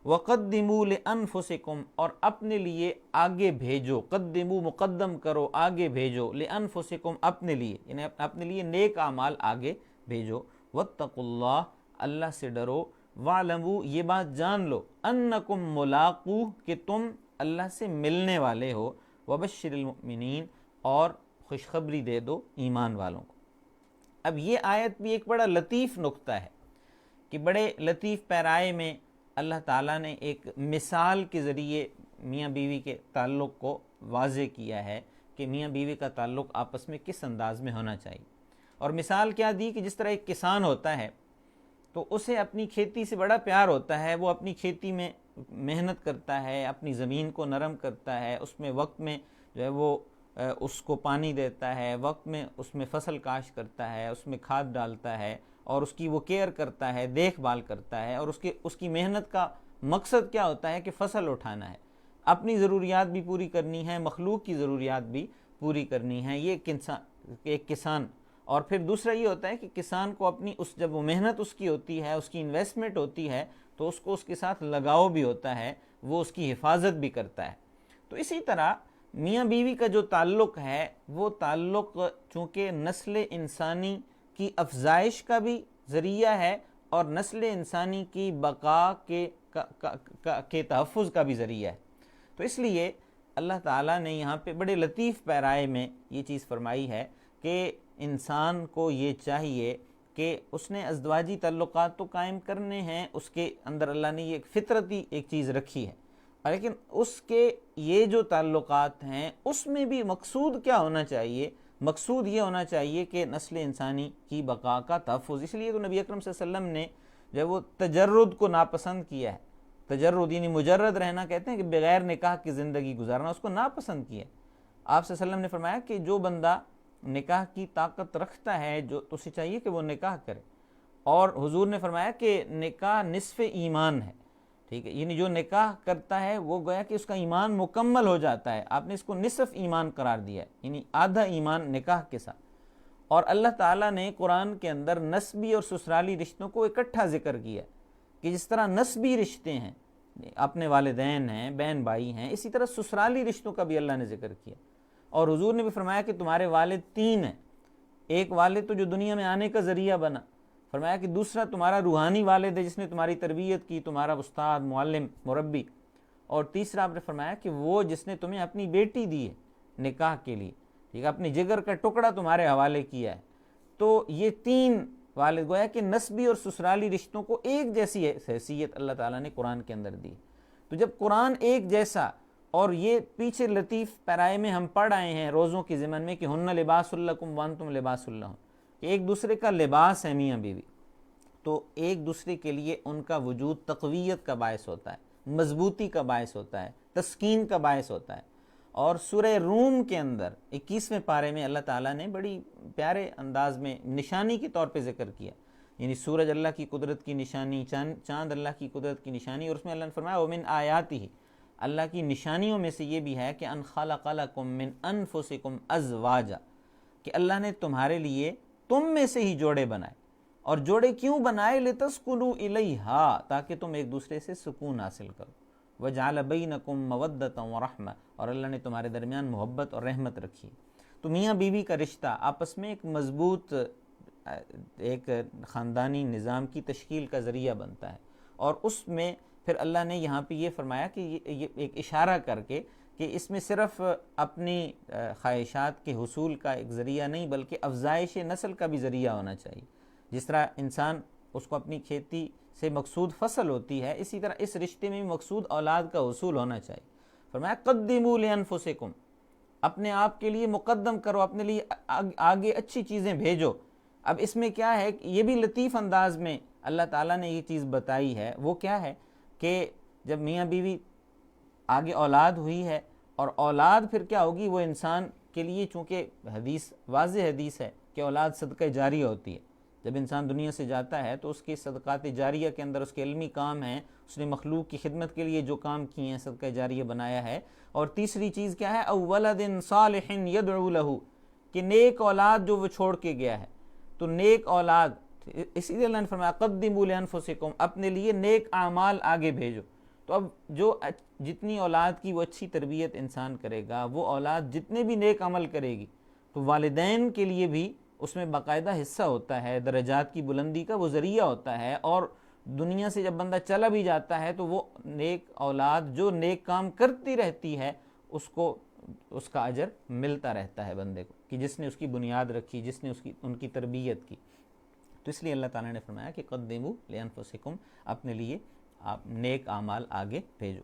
وقدموا لانفسکم، اور اپنے لیے آگے بھیجو، قدموا مقدم کرو، آگے بھیجو، لانفسکم، اپنے لیے، یعنی اپنے لیے نیک اعمال آگے بھیجو، واتقوا اللہ، اللہ سے ڈرو، واعلموا، یہ بات جان لو، انکم ملاقوہ، کہ تم اللہ سے ملنے والے ہو، وبشر المؤمنین، اور خوشخبری دے دو ایمان والوں کو۔ اب یہ آیت بھی ایک بڑا لطیف نقطہ ہے کہ بڑے لطیف پیرائے میں اللہ تعالیٰ نے ایک مثال کے ذریعے میاں بیوی کے تعلق کو واضح کیا ہے کہ میاں بیوی کا تعلق آپس میں کس انداز میں ہونا چاہیے۔ اور مثال کیا دی کہ جس طرح ایک کسان ہوتا ہے تو اسے اپنی کھیتی سے بڑا پیار ہوتا ہے، وہ اپنی کھیتی میں محنت کرتا ہے، اپنی زمین کو نرم کرتا ہے، اس میں وقت میں جو ہے وہ اس کو پانی دیتا ہے، وقت میں اس میں فصل کاشت کرتا ہے، اس میں کھاد ڈالتا ہے، اور اس کی وہ کیئر کرتا ہے، دیکھ بھال کرتا ہے، اور اس کی محنت کا مقصد کیا ہوتا ہے کہ فصل اٹھانا ہے، اپنی ضروریات بھی پوری کرنی ہے، مخلوق کی ضروریات بھی پوری کرنی ہے، یہ ایک کسان۔ اور پھر دوسرا یہ ہوتا ہے کہ کسان کو اپنی جب وہ محنت اس کی ہوتی ہے، اس کی انویسٹمنٹ ہوتی ہے، تو اس کو اس کے ساتھ لگاؤ بھی ہوتا ہے، وہ اس کی حفاظت بھی کرتا ہے۔ تو اسی طرح میاں بیوی کا جو تعلق ہے وہ تعلق چونکہ نسل انسانی کی افزائش کا بھی ذریعہ ہے اور نسل انسانی کی بقا کے تحفظ کا بھی ذریعہ ہے، تو اس لیے اللہ تعالیٰ نے یہاں پہ بڑے لطیف پیرائے میں یہ چیز فرمائی ہے کہ انسان کو یہ چاہیے کہ اس نے ازدواجی تعلقات تو قائم کرنے ہیں، اس کے اندر اللہ نے یہ ایک فطرتی ایک چیز رکھی ہے، لیکن اس کے یہ جو تعلقات ہیں اس میں بھی مقصود کیا ہونا چاہیے؟ مقصود یہ ہونا چاہیے کہ نسل انسانی کی بقا کا تحفظ۔ اس لیے تو نبی اکرم صلی اللہ علیہ وسلم نے جو وہ تجرد کو ناپسند کیا ہے، تجرد یعنی مجرد رہنا کہتے ہیں کہ بغیر نکاح کی زندگی گزارنا، اس کو ناپسند کیا۔ آپ صلی اللہ علیہ وسلم نے فرمایا کہ جو بندہ نکاح کی طاقت رکھتا ہے تو اسے چاہیے کہ وہ نکاح کرے، اور حضور نے فرمایا کہ نکاح نصف ایمان ہے، ٹھیک ہے، یعنی جو نکاح کرتا ہے وہ گویا کہ اس کا ایمان مکمل ہو جاتا ہے، آپ نے اس کو نصف ایمان قرار دیا ہے، یعنی آدھا ایمان نکاح کے ساتھ۔ اور اللہ تعالیٰ نے قرآن کے اندر نسبی اور سسرالی رشتوں کو اکٹھا ذکر کیا کہ جس طرح نسبی رشتے ہیں، اپنے والدین ہیں، بہن بھائی ہیں، اسی طرح سسرالی رشتوں کا بھی اللہ نے ذکر کیا۔ اور حضور نے بھی فرمایا کہ تمہارے والد تین ہیں، ایک والد تو جو دنیا میں آنے کا ذریعہ بنا، فرمایا کہ دوسرا تمہارا روحانی والد ہے جس نے تمہاری تربیت کی، تمہارا استاد، معلم، مربی، اور تیسرا آپ نے فرمایا کہ وہ جس نے تمہیں اپنی بیٹی دی ہے نکاح کے لیے، ٹھیک ہے، اپنی جگر کا ٹکڑا تمہارے حوالے کیا ہے۔ تو یہ تین والد گویا کہ نسبی اور سسرالی رشتوں کو ایک جیسی حیثیت اللہ تعالیٰ نے قرآن کے اندر دی۔ تو جب قرآن ایک جیسا، اور یہ پیچھے لطیف پیرائے میں ہم پڑھ آئے ہیں روزوں کی ضمن میں کہ ہن لباس لکم وانتم لباس لہن، کہ ایک دوسرے کا لباس ہے میاں بیوی، تو ایک دوسرے کے لیے ان کا وجود تقویت کا باعث ہوتا ہے، مضبوطی کا باعث ہوتا ہے، تسکین کا باعث ہوتا ہے۔ اور سورہ روم کے اندر 21ویں پارے میں اللہ تعالیٰ نے بڑی پیارے انداز میں نشانی کے طور پہ ذکر کیا، یعنی سورج اللہ کی قدرت کی نشانی، چاند اللہ کی قدرت کی نشانی، اور اس میں اللہ نے فرمایا وَمِنْ آیاتہ، اللہ کی نشانیوں میں سے یہ بھی ہے کہ ان خلق لکم من انفسکم ازواجا، کہ اللہ نے تمہارے لیے تم میں سے ہی جوڑے بنائے، اور جوڑے کیوں بنائے؟ لتسکنوا الیہا، تاکہ تم ایک دوسرے سے سکون حاصل کرو، وجعل بینکم مودۃ ورحمہ، اور اللہ نے تمہارے درمیان محبت اور رحمت رکھی۔ تو میاں بیوی کا رشتہ آپس میں ایک مضبوط ایک خاندانی نظام کی تشکیل کا ذریعہ بنتا ہے، اور اس میں پھر اللہ نے یہاں پہ یہ فرمایا کہ یہ ایک اشارہ کر کے کہ اس میں صرف اپنی خواہشات کے حصول کا ایک ذریعہ نہیں بلکہ افزائش نسل کا بھی ذریعہ ہونا چاہیے۔ جس طرح انسان اس کو اپنی کھیتی سے مقصود فصل ہوتی ہے، اسی طرح اس رشتے میں بھی مقصود اولاد کا حصول ہونا چاہیے۔ فرمایا قدموا لانفسکم، اپنے آپ کے لیے مقدم کرو، اپنے لیے آگے اچھی چیزیں بھیجو۔ اب اس میں کیا ہے، یہ بھی لطیف انداز میں اللہ تعالیٰ نے یہ چیز بتائی ہے، وہ کیا ہے کہ جب میاں بیوی آگے اولاد ہوئی ہے، اور اولاد پھر کیا ہوگی، وہ انسان کے لیے، چونکہ حدیث واضح حدیث ہے کہ اولاد صدقہ جاریہ ہوتی ہے، جب انسان دنیا سے جاتا ہے تو اس کے صدقات جاریہ کے اندر اس کے علمی کام ہیں، اس نے مخلوق کی خدمت کے لیے جو کام کیے ہیں صدقہ جاریہ بنایا ہے۔ اور تیسری چیز کیا ہے، او ولد صالح یدعو لہ، کہ نیک اولاد جو وہ چھوڑ کے گیا ہے، تو نیک اولاد، اسی لیے اللہ نے فرمایا قدموا لانفسکم، اپنے لیے نیک اعمال آگے بھیجو۔ تو اب جو جتنی اولاد کی وہ اچھی تربیت انسان کرے گا، وہ اولاد جتنے بھی نیک عمل کرے گی، تو والدین کے لیے بھی اس میں باقاعدہ حصہ ہوتا ہے، درجات کی بلندی کا وہ ذریعہ ہوتا ہے، اور دنیا سے جب بندہ چلا بھی جاتا ہے تو وہ نیک اولاد جو نیک کام کرتی رہتی ہے، اس کو اس کا اجر ملتا رہتا ہے بندے کو، کہ جس نے اس کی بنیاد رکھی، جس نے ان کی تربیت کی۔ تو اس لیے اللہ تعالیٰ نے فرمایا کہ قدموا لانفسکم، اپنے لیے آپ نیک اعمال آگے بھیجو۔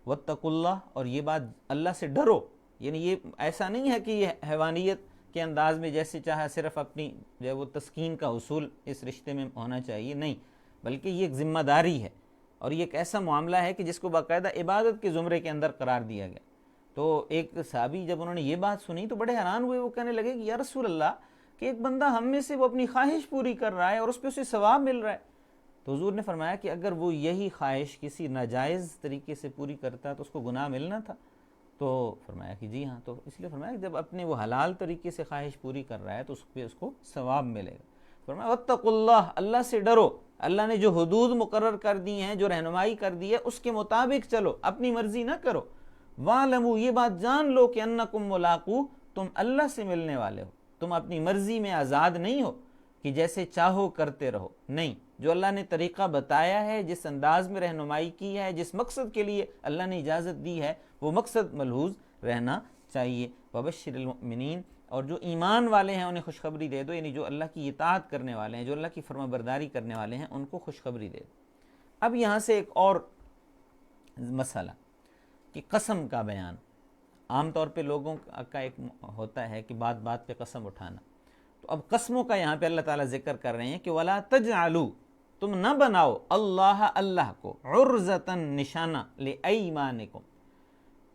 واتقوا اللہ، اور یہ بات اللہ سے ڈرو، یعنی یہ ایسا نہیں ہے کہ یہ حیوانیت کے انداز میں جیسے چاہا صرف اپنی جو ہے وہ تسکین کا حصول اس رشتے میں ہونا چاہیے، نہیں، بلکہ یہ ایک ذمہ داری ہے، اور یہ ایک ایسا معاملہ ہے کہ جس کو باقاعدہ عبادت کے زمرے کے اندر قرار دیا گیا۔ تو ایک صحابی جب انہوں نے یہ بات سنی تو بڑے حیران ہوئے، وہ کہنے لگے کہ یا رسول اللہ، کہ ایک بندہ ہم میں سے وہ اپنی خواہش پوری کر رہا ہے اور اس پہ اسے ثواب مل رہا ہے۔ تو حضور نے فرمایا کہ اگر وہ یہی خواہش کسی ناجائز طریقے سے پوری کرتا تو اس کو گناہ ملنا تھا؟ تو فرمایا کہ جی ہاں۔ تو اس لیے فرمایا کہ جب اپنے وہ حلال طریقے سے خواہش پوری کر رہا ہے تو اس پہ اس کو ثواب ملے گا۔ فرمایا واتقوا اللہ، اللہ سے ڈرو، اللہ نے جو حدود مقرر کر دی ہیں، جو رہنمائی کر دی ہے، اس کے مطابق چلو، اپنی مرضی نہ کرو۔ وَاعْلَمُوا، یہ بات جان لو کہ انکم ملاقو، تم اللہ سے ملنے والے ہو، تم اپنی مرضی میں آزاد نہیں ہو کہ جیسے چاہو کرتے رہو، نہیں، جو اللہ نے طریقہ بتایا ہے، جس انداز میں رہنمائی کی ہے، جس مقصد کے لیے اللہ نے اجازت دی ہے، وہ مقصد ملحوظ رہنا چاہیے۔ وبشر المؤمنین، اور جو ایمان والے ہیں انہیں خوشخبری دے دو، یعنی جو اللہ کی اطاعت کرنے والے ہیں، جو اللہ کی فرما برداری کرنے والے ہیں، ان کو خوشخبری دے دو۔ اب یہاں سے ایک اور مسئلہ کہ قسم کا بیان، عام طور پہ لوگوں کا ایک ہوتا ہے کہ بات بات پہ قسم اٹھانا، تو اب قسموں کا یہاں پہ اللہ تعالیٰ ذکر کر رہے ہیں کہ وَلَا تَجْعَلُوا، تم نہ بناؤ اللہ کو عرضتاً نشانہ لِأَيْمَانِكُمْ۔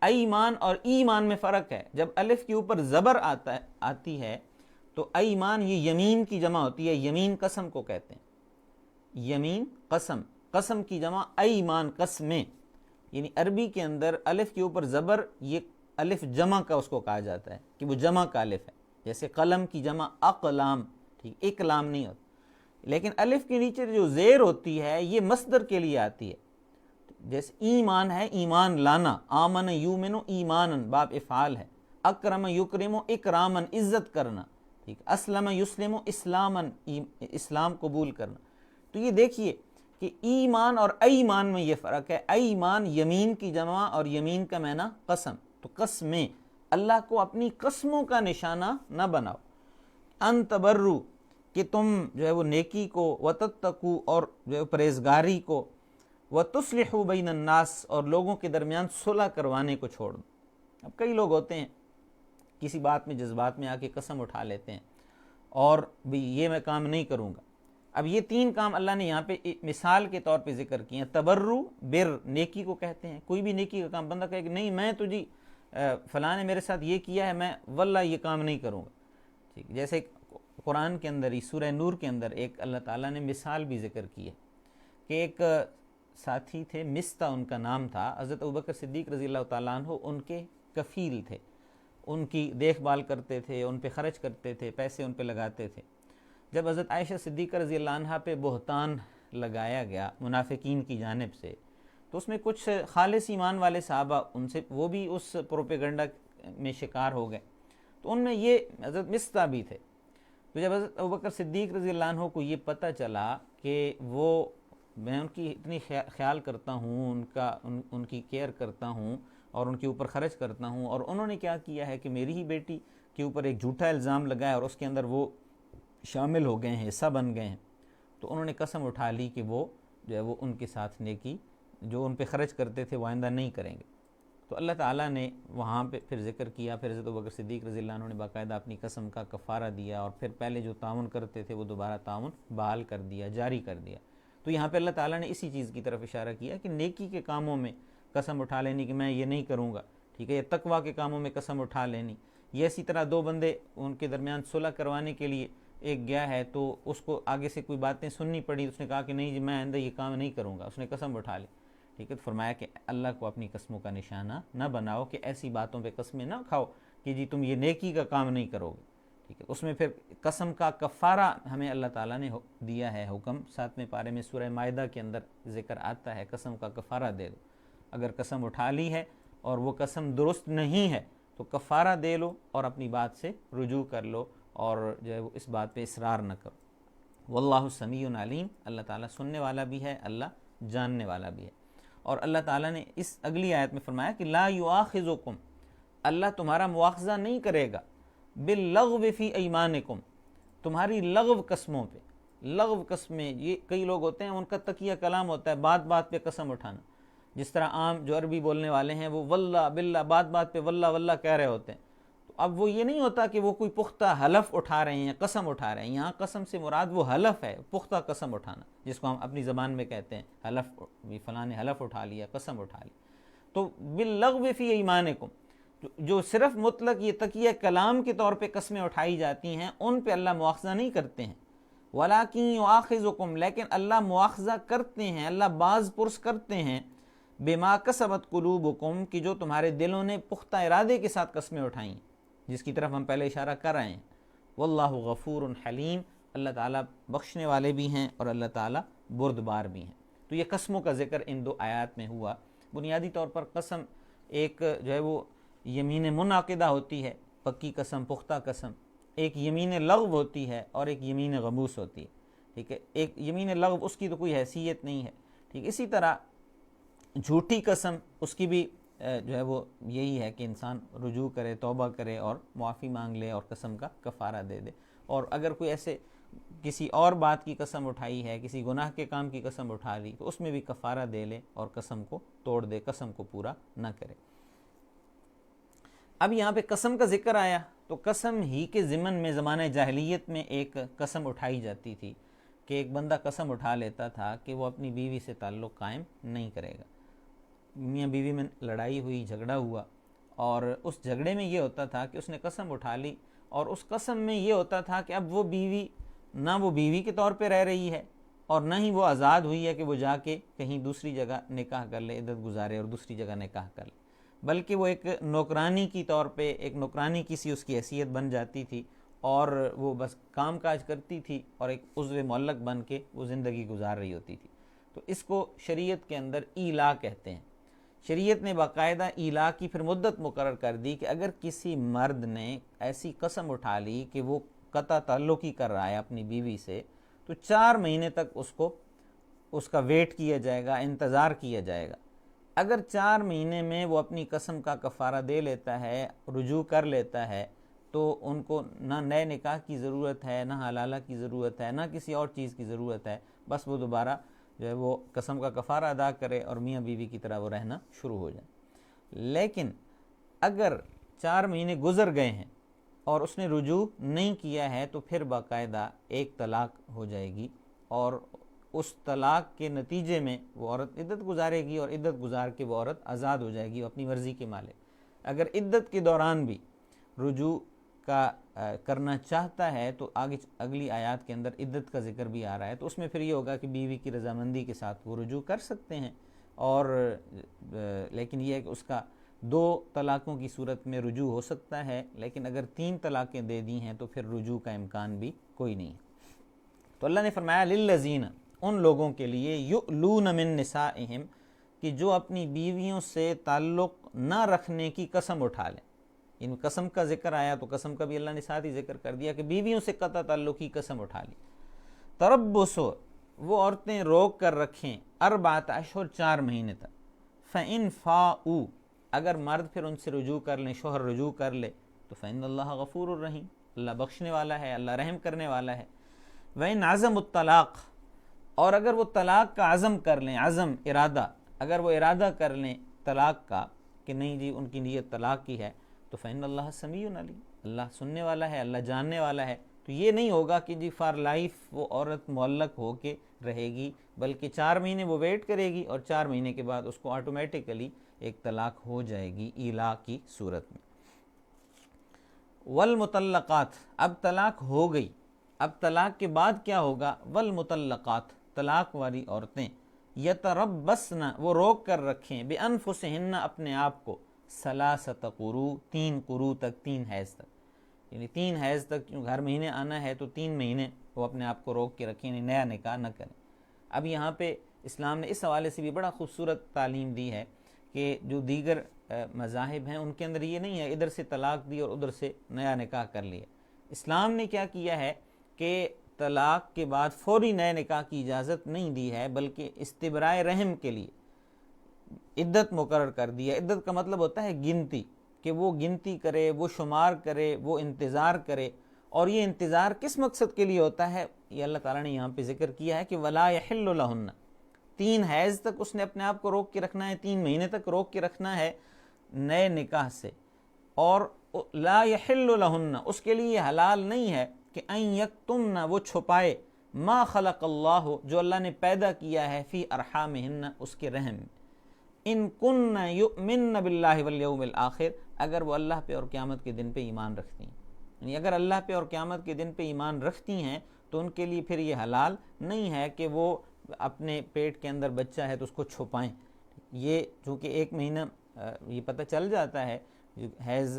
ایمان اور ایمان میں فرق ہے، جب الف کے اوپر زبر آتی ہے تو ایمان یہ یمین کی جمع ہوتی ہے، یمین قسم کو کہتے ہیں، یمین قسم، قسم کی جمع ایمان، قسمیں، یعنی عربی کے اندر الف کے اوپر زبر، یہ الف جمع کا اس کو کہا جاتا ہے کہ وہ جمع کا الف ہے، جیسے قلم کی جمع اقلام، ٹھیک، اقلام نہیں ہوتا، لیکن الف کے نیچے جو زیر ہوتی ہے یہ مصدر کے لیے آتی ہے، جیسے ایمان ہے ایمان لانا، آمن یومن ایمانا باب افعال ہے، اکرم یکرم اکراما عزت کرنا، ٹھیک، اسلم یسلم اسلاما اسلام قبول کرنا۔ تو یہ دیکھیے کہ ایمان اور ایمان میں یہ فرق ہے، ایمان یمین کی جمع اور یمین کا معنی قسم، تو قسمیں، اللہ کو اپنی قسموں کا نشانہ نہ بناؤ۔ ان تبرو، کہ تم جو ہے وہ نیکی کو، وتتقو، اور جو ہے پرہیزگاری کو، وتصلحوا بین الناس، اور لوگوں کے درمیان صلح کروانے کو چھوڑ دو۔ اب کئی لوگ ہوتے ہیں کسی بات میں جذبات میں آ کے قسم اٹھا لیتے ہیں اور بھی یہ میں کام نہیں کروں گا۔ اب یہ تین کام اللہ نے یہاں پہ مثال کے طور پہ ذکر کیے ہیں۔ تبرو، بر، نیکی کو کہتے ہیں، کوئی بھی نیکی کا کام بندہ کہے کہ نہیں میں تو جی فلاں نے میرے ساتھ یہ کیا ہے، میں واللہ یہ کام نہیں کروں گا، ٹھیک، جیسے قرآن کے اندر ہی سورہ نور کے اندر ایک اللہ تعالیٰ نے مثال بھی ذکر کی ہے کہ ایک ساتھی تھے، مستہ ان کا نام تھا، حضرت ابوبکر صدیق رضی اللہ تعالیٰ عنہ ان کے کفیل تھے، ان کی دیکھ بھال کرتے تھے، ان پہ خرچ کرتے تھے، پیسے ان پہ لگاتے تھے۔ جب حضرت عائشہ صدیقہ رضی اللہ عنہ پہ بہتان لگایا گیا منافقین کی جانب سے، تو اس میں کچھ خالص ایمان والے صحابہ ان سے وہ بھی اس پروپیگنڈا میں شکار ہو گئے، تو ان میں یہ حضرت مستہ بھی تھے۔ تو جب حضرت ابوبکر صدیق رضی اللہ عنہ کو یہ پتہ چلا کہ میں ان کی اتنی خیال کرتا ہوں، ان کی کیئر کرتا ہوں اور ان کے اوپر خرچ کرتا ہوں، اور انہوں نے کیا کیا ہے کہ میری ہی بیٹی کے اوپر ایک جھوٹا الزام لگایا اور اس کے اندر وہ شامل ہو گئے ہیں، حصہ بن گئے ہیں، تو انہوں نے قسم اٹھا لی کہ وہ جو ہے وہ ان کے ساتھ نیکی جو ان پہ خرچ کرتے تھے وہ آئندہ نہیں کریں گے۔ تو اللہ تعالیٰ نے وہاں پہ پھر ذکر کیا، پھر حضرت ابوبکر صدیق رضی اللہ عنہ نے باقاعدہ اپنی قسم کا کفارہ دیا، اور پھر پہلے جو تعاون کرتے تھے وہ دوبارہ تعاون بحال کر دیا، جاری کر دیا۔ تو یہاں پہ اللہ تعالیٰ نے اسی چیز کی طرف اشارہ کیا کہ نیکی کے کاموں میں قسم اٹھا لینی کہ میں یہ نہیں کروں گا، ٹھیک ہے، یا تقویٰ کے کاموں میں قسم اٹھا لینی، یہ اسی طرح دو بندے ان کے درمیان صلح کروانے کے لیے ایک گیا ہے تو اس کو آگے سے کوئی باتیں سننی پڑی، اس نے کہا کہ نہیں جی میں آئندہ یہ کام نہیں کروں گا، اس نے قسم اٹھا لی، ٹھیک ہے۔ تو فرمایا کہ اللہ کو اپنی قسموں کا نشانہ نہ بناؤ، کہ ایسی باتوں پہ قسمیں نہ کھاؤ کہ جی تم یہ نیکی کا کام نہیں کرو گے، ٹھیک ہے۔ اس میں پھر قسم کا کفارہ ہمیں اللہ تعالیٰ نے دیا ہے حکم، 7ویں پارے میں سورہ مائدہ کے اندر ذکر آتا ہے قسم کا کفارہ دے دو۔ اگر قسم اٹھا لی ہے اور وہ قسم درست نہیں ہے تو کفارہ دے لو اور اپنی بات سے رجوع کر لو، اور جو ہے وہ اس بات پہ اصرار نہ کرو۔ واللہ سمیع علیم، اللہ تعالیٰ سننے والا بھی ہے، اللہ جاننے والا بھی ہے۔ اور اللہ تعالیٰ نے اس اگلی آیت میں فرمایا کہ لا یؤاخذکم، اللہ تمہارا مواخذہ نہیں کرے گا، باللغو فی ایمانکم، تمہاری لغو قسموں پہ۔ لغو قسمیں، یہ کئی لوگ ہوتے ہیں ان کا تکیہ کلام ہوتا ہے بات بات پہ قسم اٹھانا، جس طرح عام جو عربی بولنے والے ہیں وہ واللہ باللہ بات بات پہ واللہ واللہ کہہ رہے ہوتے ہیں، تو اب وہ یہ نہیں ہوتا کہ وہ کوئی پختہ حلف اٹھا رہے ہیں، قسم اٹھا رہے ہیں۔ یہاں قسم سے مراد وہ حلف ہے، پختہ قسم اٹھانا، جس کو ہم اپنی زبان میں کہتے ہیں حلف، فلاں نے حلف اٹھا لیا، قسم اٹھا لی۔ تو باللغو فی ایمانکم، جو صرف مطلق یہ تکیہ کلام کے طور پہ قسمیں اٹھائی جاتی ہیں ان پہ اللہ مواخذہ نہیں کرتے ہیں۔ وَلَٰكِن يُؤَاخِذُكُمْ، لیکن اللہ مواخذہ کرتے ہیں، اللہ باز پرس کرتے ہیں، بِمَا كَسَبَتْ قُلُوبُكُمْ، کہ جو تمہارے دلوں نے پختہ ارادے کے ساتھ قسمیں اٹھائیں، جس کی طرف ہم پہلے اشارہ کر رہے ہیں۔ وَاللَّهُ غَفُورٌ حَلِيمٌ، اللہ تعالیٰ بخشنے والے بھی ہیں اور اللہ تعالیٰ بردبار بھی ہیں۔ تو یہ قسموں کا ذکر ان دو آیات میں ہوا۔ بنیادی طور پر قسم ایک جو ہے وہ یمین منعقدہ ہوتی ہے، پکی قسم، پختہ قسم، ایک یمین لغو ہوتی ہے اور ایک یمین غموس ہوتی ہے، ٹھیک ہے۔ ایک یمین لغو اس کی تو کوئی حیثیت نہیں ہے، ٹھیک۔ اسی طرح جھوٹی قسم، اس کی بھی جو ہے وہ یہی ہے کہ انسان رجوع کرے، توبہ کرے اور معافی مانگ لے اور قسم کا کفارہ دے دے۔ اور اگر کوئی ایسے کسی اور بات کی قسم اٹھائی ہے، کسی گناہ کے کام کی قسم اٹھا لی، تو اس میں بھی کفارہ دے لے اور قسم کو توڑ دے، قسم کو پورا نہ کرے۔ اب یہاں پہ قسم کا ذکر آیا تو قسم ہی کے ضمن میں زمانہ جاہلیت میں ایک قسم اٹھائی جاتی تھی کہ ایک بندہ قسم اٹھا لیتا تھا کہ وہ اپنی بیوی سے تعلق قائم نہیں کرے گا۔ میاں بیوی میں لڑائی ہوئی، جھگڑا ہوا، اور اس جھگڑے میں یہ ہوتا تھا کہ اس نے قسم اٹھا لی، اور اس قسم میں یہ ہوتا تھا کہ اب وہ بیوی نہ وہ بیوی کے طور پہ رہ رہی ہے اور نہ ہی وہ آزاد ہوئی ہے کہ وہ جا کے کہیں دوسری جگہ نکاح کر لے، عدت گزارے اور دوسری جگہ نکاح کر لے، بلکہ وہ ایک نوکرانی کی طور پہ، ایک نوکرانی کی سی اس کی حیثیت بن جاتی تھی، اور وہ بس کام کاج کرتی تھی اور ایک عضو معلق بن کے وہ زندگی گزار رہی ہوتی تھی۔ تو اس کو شریعت کے اندر ایلا کہتے ہیں۔ شریعت نے باقاعدہ ایلا کی پھر مدت مقرر کر دی کہ اگر کسی مرد نے ایسی قسم اٹھا لی کہ وہ قطع تعلق ہی کر رہا ہے اپنی بیوی سے، تو 4 مہینے تک اس کا ویٹ کیا جائے گا، انتظار کیا جائے گا۔ اگر 4 مہینے میں وہ اپنی قسم کا کفارہ دے لیتا ہے، رجوع کر لیتا ہے، تو ان کو نہ نئے نکاح کی ضرورت ہے، نہ حلالہ کی ضرورت ہے، نہ کسی اور چیز کی ضرورت ہے، بس وہ دوبارہ جو ہے وہ قسم کا کفارہ ادا کرے اور میاں بیوی کی طرح وہ رہنا شروع ہو جائے۔ لیکن اگر 4 مہینے گزر گئے ہیں اور اس نے رجوع نہیں کیا ہے تو پھر باقاعدہ ایک طلاق ہو جائے گی، اور اس طلاق کے نتیجے میں وہ عورت عدت گزارے گی، اور عدت گزار کے وہ عورت آزاد ہو جائے گی، وہ اپنی مرضی کے مالک۔ اگر عدت کے دوران بھی رجوع کا کرنا چاہتا ہے تو آگے اگلی آیات کے اندر عدت کا ذکر بھی آ رہا ہے، تو اس میں پھر یہ ہوگا کہ بیوی کی رضامندی کے ساتھ وہ رجوع کر سکتے ہیں، اور لیکن یہ ہے کہ اس کا 2 طلاقوں کی صورت میں رجوع ہو سکتا ہے، لیکن اگر 3 طلاقیں دے دی ہیں تو پھر رجوع کا امکان بھی کوئی نہیں ہے۔ تو اللہ نے فرمایا للذین، ان لوگوں کے لیے یؤلون من نسائہم، کہ جو اپنی بیویوں سے تعلق نہ رکھنے کی قسم اٹھا لیں۔ ان قسم کا ذکر آیا تو قسم کا بھی اللہ نے ساتھ ہی ذکر کر دیا کہ بیویوں سے قطع تعلق کی قسم اٹھا لی۔ تربص، وہ عورتیں روک کر رکھیں 4 اشہر 4 مہینے تک۔ فإن فاؤوا، اگر مرد پھر ان سے رجوع کر لیں، شوہر رجوع کر لے تو فإن اللہ غفور الرحیم، اللہ بخشنے والا ہے، اللہ رحم کرنے والا ہے۔ وإن عزموا الطلاق، اور اگر وہ طلاق کا عزم کر لیں، عزم ارادہ، اگر وہ ارادہ کر لیں طلاق کا کہ نہیں جی ان کی نیت طلاق کی ہے، تو فإن اللہ سمیع علیم، اللہ سننے والا ہے، اللہ جاننے والا ہے۔ تو یہ نہیں ہوگا کہ جی فار لائف وہ عورت معلق ہو کے رہے گی، بلکہ 4 مہینے وہ ویٹ کرے گی، اور 4 مہینے کے بعد اس کو آٹومیٹیکلی ایک طلاق ہو جائے گی ایلا کی صورت میں۔ والمطلقات، اب طلاق ہو گئی، اب طلاق کے بعد کیا ہوگا؟ والمطلقات، طلاق والی عورتیں، یتربصن، وہ روک کر رکھیں، بانفسہن، اپنے آپ کو، 3 قروء، 3 قروء تک، 3 حیض تک، یعنی 3 حیض تک ہر مہینے آنا ہے تو 3 مہینے وہ اپنے آپ کو روک کے رکھیں، یعنی نیا نکاح نہ کریں۔ اب یہاں پہ اسلام نے اس حوالے سے بھی بڑا خوبصورت تعلیم دی ہے کہ جو دیگر مذاہب ہیں ان کے اندر یہ نہیں ہے ادھر سے طلاق دی اور ادھر سے نیا نکاح کر لیا۔ اسلام نے کیا کیا ہے کہ طلاق کے بعد فوری نئے نکاح کی اجازت نہیں دی ہے، بلکہ استبراء رحم کے لیے عدت مقرر کر دی ہے۔ عدت کا مطلب ہوتا ہے گنتی، کہ وہ گنتی کرے، وہ شمار کرے، وہ انتظار کرے، اور یہ انتظار کس مقصد کے لیے ہوتا ہے؟ یہ اللہ تعالیٰ نے یہاں پہ ذکر کیا ہے کہ وَلَا يَحِلُّ لَهُنَّ، 3 حیض تک اس نے اپنے آپ کو روک کے رکھنا ہے، 3 مہینے تک روک کے رکھنا ہے نئے نکاح سے، اور لا يحل لهن، اس کے لیے یہ حلال نہیں ہے کہ ان یکتمن، وہ چھپائے، ما خلق اللہ، جو اللہ نے پیدا کیا ہے، فی ارحامہن، اس کے رحم میں، ان کن یؤمن باللہ والیوم الآخر، اگر وہ اللہ پہ اور قیامت کے دن پہ ایمان رکھتی ہیں، یعنی اگر اللہ پہ اور قیامت کے دن پہ ایمان رکھتی ہیں تو ان کے لیے پھر یہ حلال نہیں ہے کہ وہ اپنے پیٹ کے اندر بچہ ہے تو اس کو چھپائیں۔ یہ چونکہ 1 مہینہ یہ پتہ چل جاتا ہے حیض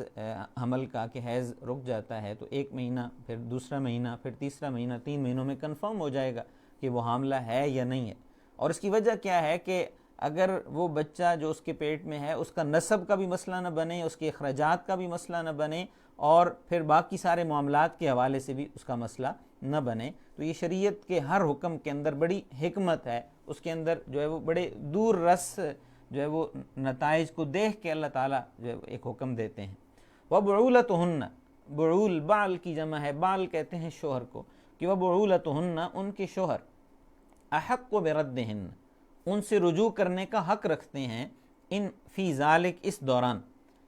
حمل کا کہ حیض رک جاتا ہے، تو 1 مہینہ، پھر 2 مہینہ، پھر 3 مہینہ، 3 مہینوں میں کنفرم ہو جائے گا کہ وہ حاملہ ہے یا نہیں ہے۔ اور اس کی وجہ کیا ہے کہ اگر وہ بچہ جو اس کے پیٹ میں ہے اس کا نسب کا بھی مسئلہ نہ بنے، اس کے اخراجات کا بھی مسئلہ نہ بنے، اور پھر باقی سارے معاملات کے حوالے سے بھی اس کا مسئلہ نہ بنے۔ تو یہ شریعت کے ہر حکم کے اندر بڑی حکمت ہے، اس کے اندر جو ہے وہ بڑے دور رس جو ہے وہ نتائج کو دیکھ کے اللہ تعالیٰ جو ہے ایک حکم دیتے ہیں۔ وَبُعُولَتُهُنَّ، بعول بعل کی جمع ہے، بعل کہتے ہیں شوہر کو، کہ وَبُعُولَتُهُنَّ، ان کے شوہر، احق بردہن، ان سے رجوع کرنے کا حق رکھتے ہیں، ان فی ذالک، اس دوران،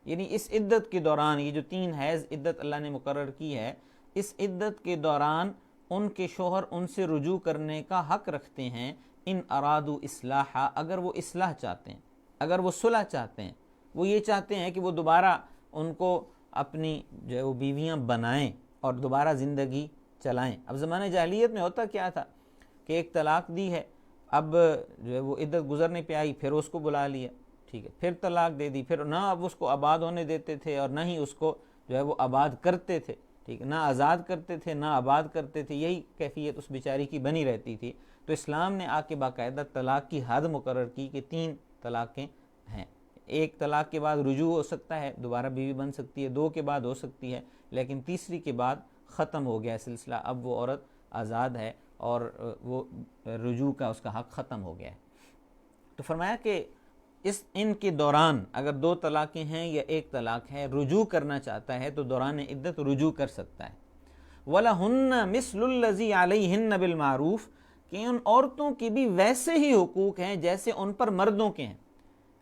یعنی اس عدت کے دوران، یہ جو 3 حیض عدت اللہ نے مقرر کی ہے، اس عدت کے دوران ان کے شوہر ان سے رجوع کرنے کا حق رکھتے ہیں، ان ارادو اصلاحا، اگر وہ اصلاح چاہتے ہیں، اگر وہ صلح چاہتے ہیں، وہ یہ چاہتے ہیں کہ وہ دوبارہ ان کو اپنی جو ہے وہ بیویاں بنائیں اور دوبارہ زندگی چلائیں۔ اب زمانہ جاہلیت میں ہوتا کیا تھا کہ ایک طلاق دی ہے، اب جو ہے وہ عدت گزرنے پہ آئی، پھر اس کو بلا لیا، ٹھیک ہے، پھر طلاق دے دی، پھر نہ اب اس کو آباد ہونے دیتے تھے اور نہ ہی اس کو جو ہے وہ آباد کرتے تھے، ٹھیک ہے، نہ آزاد کرتے تھے نہ آباد کرتے تھے، یہی کیفیت اس بیچاری کی بنی رہتی تھی۔ تو اسلام نے آ کے باقاعدہ طلاق کی حد مقرر کی کہ 3 طلاقیں ہیں، 1 طلاق کے بعد رجوع ہو سکتا ہے، دوبارہ بیوی بن سکتی ہے، 2 کے بعد ہو سکتی ہے، لیکن تیسری کے بعد ختم ہو گیا سلسلہ، اب وہ عورت آزاد ہے اور وہ رجوع کا اس کا حق ختم ہو گیا ہے۔ تو فرمایا کہ ان کے دوران اگر 2 طلاقیں ہیں یا 1 طلاق ہے، رجوع کرنا چاہتا ہے تو دوران عدت رجوع کر سکتا ہے۔ وَلَهُنَّ مِثْلُ الَّذِي عَلَيْهِنَّ بِالْمَعْرُوفِ، کہ ان عورتوں کے بھی ویسے ہی حقوق ہیں جیسے ان پر مردوں کے ہیں۔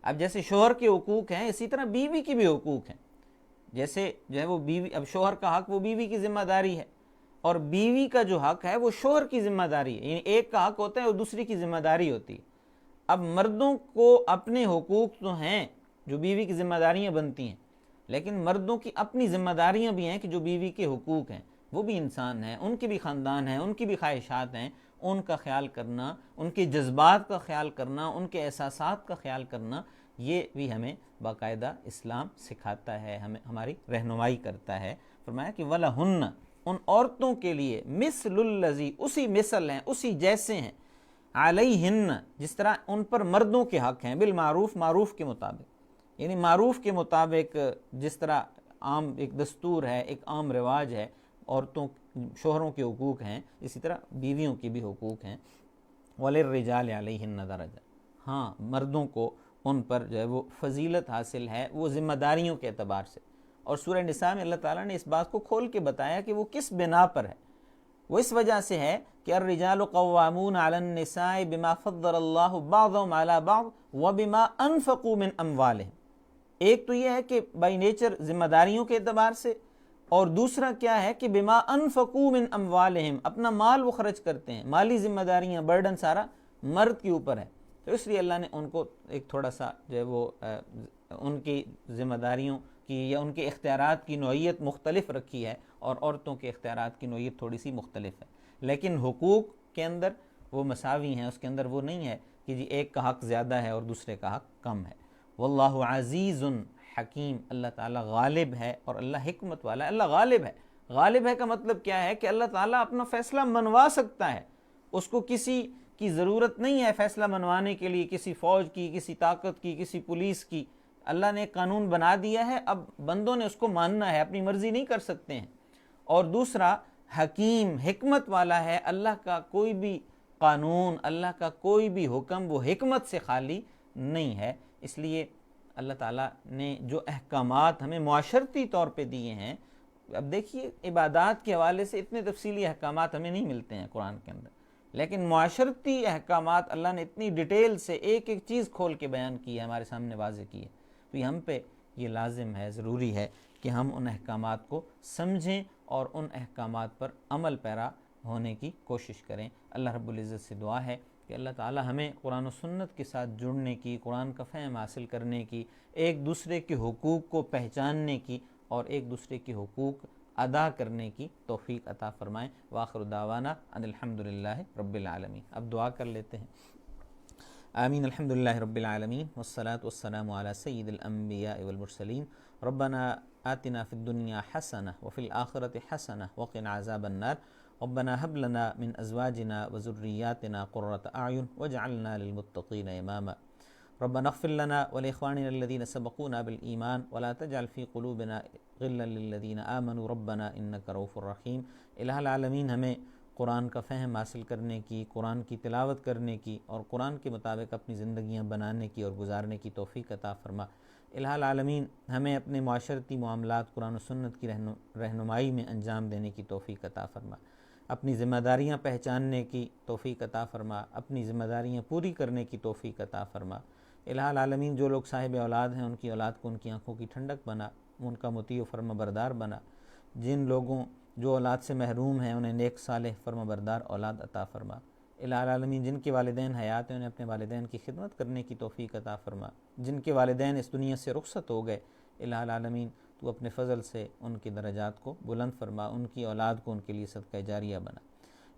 اب جیسے شوہر کے حقوق ہیں اسی طرح بیوی کے بھی حقوق ہیں، جیسے جو ہے وہ بیوی، اب شوہر کا حق وہ بیوی کی ذمہ داری ہے، اور بیوی کا جو حق ہے وہ شوہر کی ذمہ داری ہے، یعنی ایک کا حق ہوتا ہے اور دوسری کی ذمہ داری ہوتی ہے۔ اب مردوں کو اپنے حقوق تو ہیں جو بیوی کی ذمہ داریاں بنتی ہیں، لیکن مردوں کی اپنی ذمہ داریاں بھی ہیں کہ جو بیوی کے حقوق ہیں، وہ بھی انسان ہیں، ان کے بھی خاندان ہیں، ان کی بھی خواہشات ہیں، ان کا خیال کرنا، ان کے جذبات کا خیال کرنا، ان کے احساسات کا خیال کرنا، یہ بھی ہمیں باقاعدہ اسلام سکھاتا ہے، ہماری رہنمائی کرتا ہے۔ فرمایا کہ وَلَهُنَّ، ان عورتوں کے لیے، مثل الذی، اسی مثل ہیں، اسی جیسے ہیں، علیہن، جس طرح ان پر مردوں کے حق ہیں، بالمعروف، معروف کے مطابق، یعنی معروف کے مطابق جس طرح عام ایک دستور ہے، ایک عام رواج ہے، عورتوں شوہروں کے حقوق ہیں، اسی طرح بیویوں کی بھی حقوق ہیں۔ وَلِلرِّجَالِ عَلَيْهِنَّ دَرَجَةٌ، ہاں مردوں کو ان پر جو ہے وہ فضیلت حاصل ہے، وہ ذمہ داریوں کے اعتبار سے۔ اور سورہ نساء میں اللہ تعالیٰ نے اس بات کو کھول کے بتایا کہ وہ کس بنا پر ہے۔ وہ اس وجہ سے ہے کہ الرجال قوامون علی النساء بما فضل اللہ بعضهم علی بعض وبما انفقوا من اموالہم۔ ایک تو یہ ہے کہ بائی نیچر ذمہ داریوں کے اعتبار سے، اور دوسرا کیا ہے کہ بما انفقوا من اموالہم، اپنا مال وہ خرچ کرتے ہیں، مالی ذمہ داریاں، برڈن سارا مرد کے اوپر ہے۔ تو اس لیے اللہ نے ان کو ایک تھوڑا سا جو ہے وہ ان کی ذمہ داریوں کی یا ان کے اختیارات کی نوعیت مختلف رکھی ہے، اور عورتوں کے اختیارات کی نوعیت تھوڑی سی مختلف ہے، لیکن حقوق کے اندر وہ مساوی ہیں، اس کے اندر وہ نہیں ہے کہ جی ایک کا حق زیادہ ہے اور دوسرے کا حق کم ہے۔ واللہ عزیز حکیم، اللہ تعالیٰ غالب ہے اور اللہ حکمت والا ہے۔ اللہ غالب ہے، غالب ہے کا مطلب کیا ہے کہ اللہ تعالیٰ اپنا فیصلہ منوا سکتا ہے، اس کو کسی کی ضرورت نہیں ہے فیصلہ منوانے کے لیے، کسی فوج کی، کسی طاقت کی، کسی پولیس کی۔ اللہ نے ایک قانون بنا دیا ہے، اب بندوں نے اس کو ماننا ہے، اپنی مرضی نہیں کر سکتے ہیں۔ اور دوسرا حکیم، حکمت والا ہے۔ اللہ کا کوئی بھی قانون، اللہ کا کوئی بھی حکم وہ حکمت سے خالی نہیں ہے۔ اس لیے اللہ تعالیٰ نے جو احکامات ہمیں معاشرتی طور پہ دیے ہیں، اب دیکھیے عبادات کے حوالے سے اتنے تفصیلی احکامات ہمیں نہیں ملتے ہیں قرآن کے اندر، لیکن معاشرتی احکامات اللہ نے اتنی ڈیٹیل سے ایک ایک چیز کھول کے بیان کی ہے، ہمارے سامنے واضح کی ہے۔ تو ہم پہ یہ لازم ہے، ضروری ہے کہ ہم ان احکامات کو سمجھیں اور ان احکامات پر عمل پیرا ہونے کی کوشش کریں۔ اللہ رب العزت سے دعا ہے کہ اللہ تعالی ہمیں قرآن و سنت کے ساتھ جڑنے کی، قرآن کا فہم حاصل کرنے کی، ایک دوسرے کے حقوق کو پہچاننے کی اور ایک دوسرے کے حقوق ادا کرنے کی توفیق عطا فرمائیں۔ وآخر دعوانا ان الحمدللہ رب العالمین۔ اب دعا کر لیتے ہیں۔ آمین۔ الحمدللہ رب العالمین والصلاة والسلام علی سید الانبیاء والمرسلین۔ ربنا آتنا فی الدنیا حسنہ وفی الآخرۃ حسنہ وقنا عذاب النار۔ ربنا هب لنا من ازواجنا وذرياتنا قرة اعین واجعلنا للمتقین اماما۔ ربنا اغفر لنا ولاخواننا الذين سبقونا بالایمان ولا تجعل في قلوبنا غلا للذین آمنوا ربنا انك رؤوف رحیم۔ الہ العالمین ہمیں قرآن کا فہم حاصل کرنے کی، قرآن کی تلاوت کرنے کی اور قرآن کے مطابق اپنی زندگیاں بنانے کی اور گزارنے کی توفیق عطا فرما۔ الہ العالمین ہمیں اپنے معاشرتی معاملات قرآن و سنت کی رہنمائی میں انجام دینے کی توفیق عطا فرما، اپنی ذمہ داریاں پہچاننے کی توفیق عطا فرما، اپنی ذمہ داریاں پوری کرنے کی توفیق عطا فرما۔ الہ العالمین جو لوگ صاحب اولاد ہیں ان کی اولاد کو ان کی آنکھوں کی ٹھنڈک بنا، ان کا مطیع و فرما بردار بنا۔ جن لوگوں جو اولاد سے محروم ہیں انہیں نیک صالح فرما بردار اولاد عطا فرما۔ الہ العالمین جن کے والدین حیات ہیں انہیں اپنے والدین کی خدمت کرنے کی توفیق عطا فرما۔ جن کے والدین اس دنیا سے رخصت ہو گئے، الہ العالمین تو اپنے فضل سے ان کی درجات کو بلند فرما، ان کی اولاد کو ان کے لیے صدقہ جاریہ بنا۔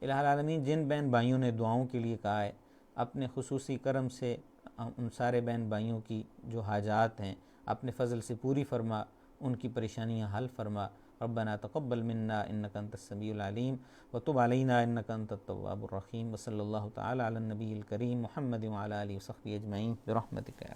الہ العالمین جن بہن بھائیوں نے دعاؤں کے لیے کہا ہے، اپنے خصوصی کرم سے ان سارے بہن بھائیوں کی جو حاجات ہیں اپنے فضل سے پوری فرما، ان کی پریشانیاں حل فرما۔ ربنا تقبل منا انک انت السمیع العلیم وتب علینا انک انت التواب الرحیم۔ وصلی اللہ تعالی علی النبی الکریم محمد وعلی آلہ وصحبہ اجمعین برحمتک یا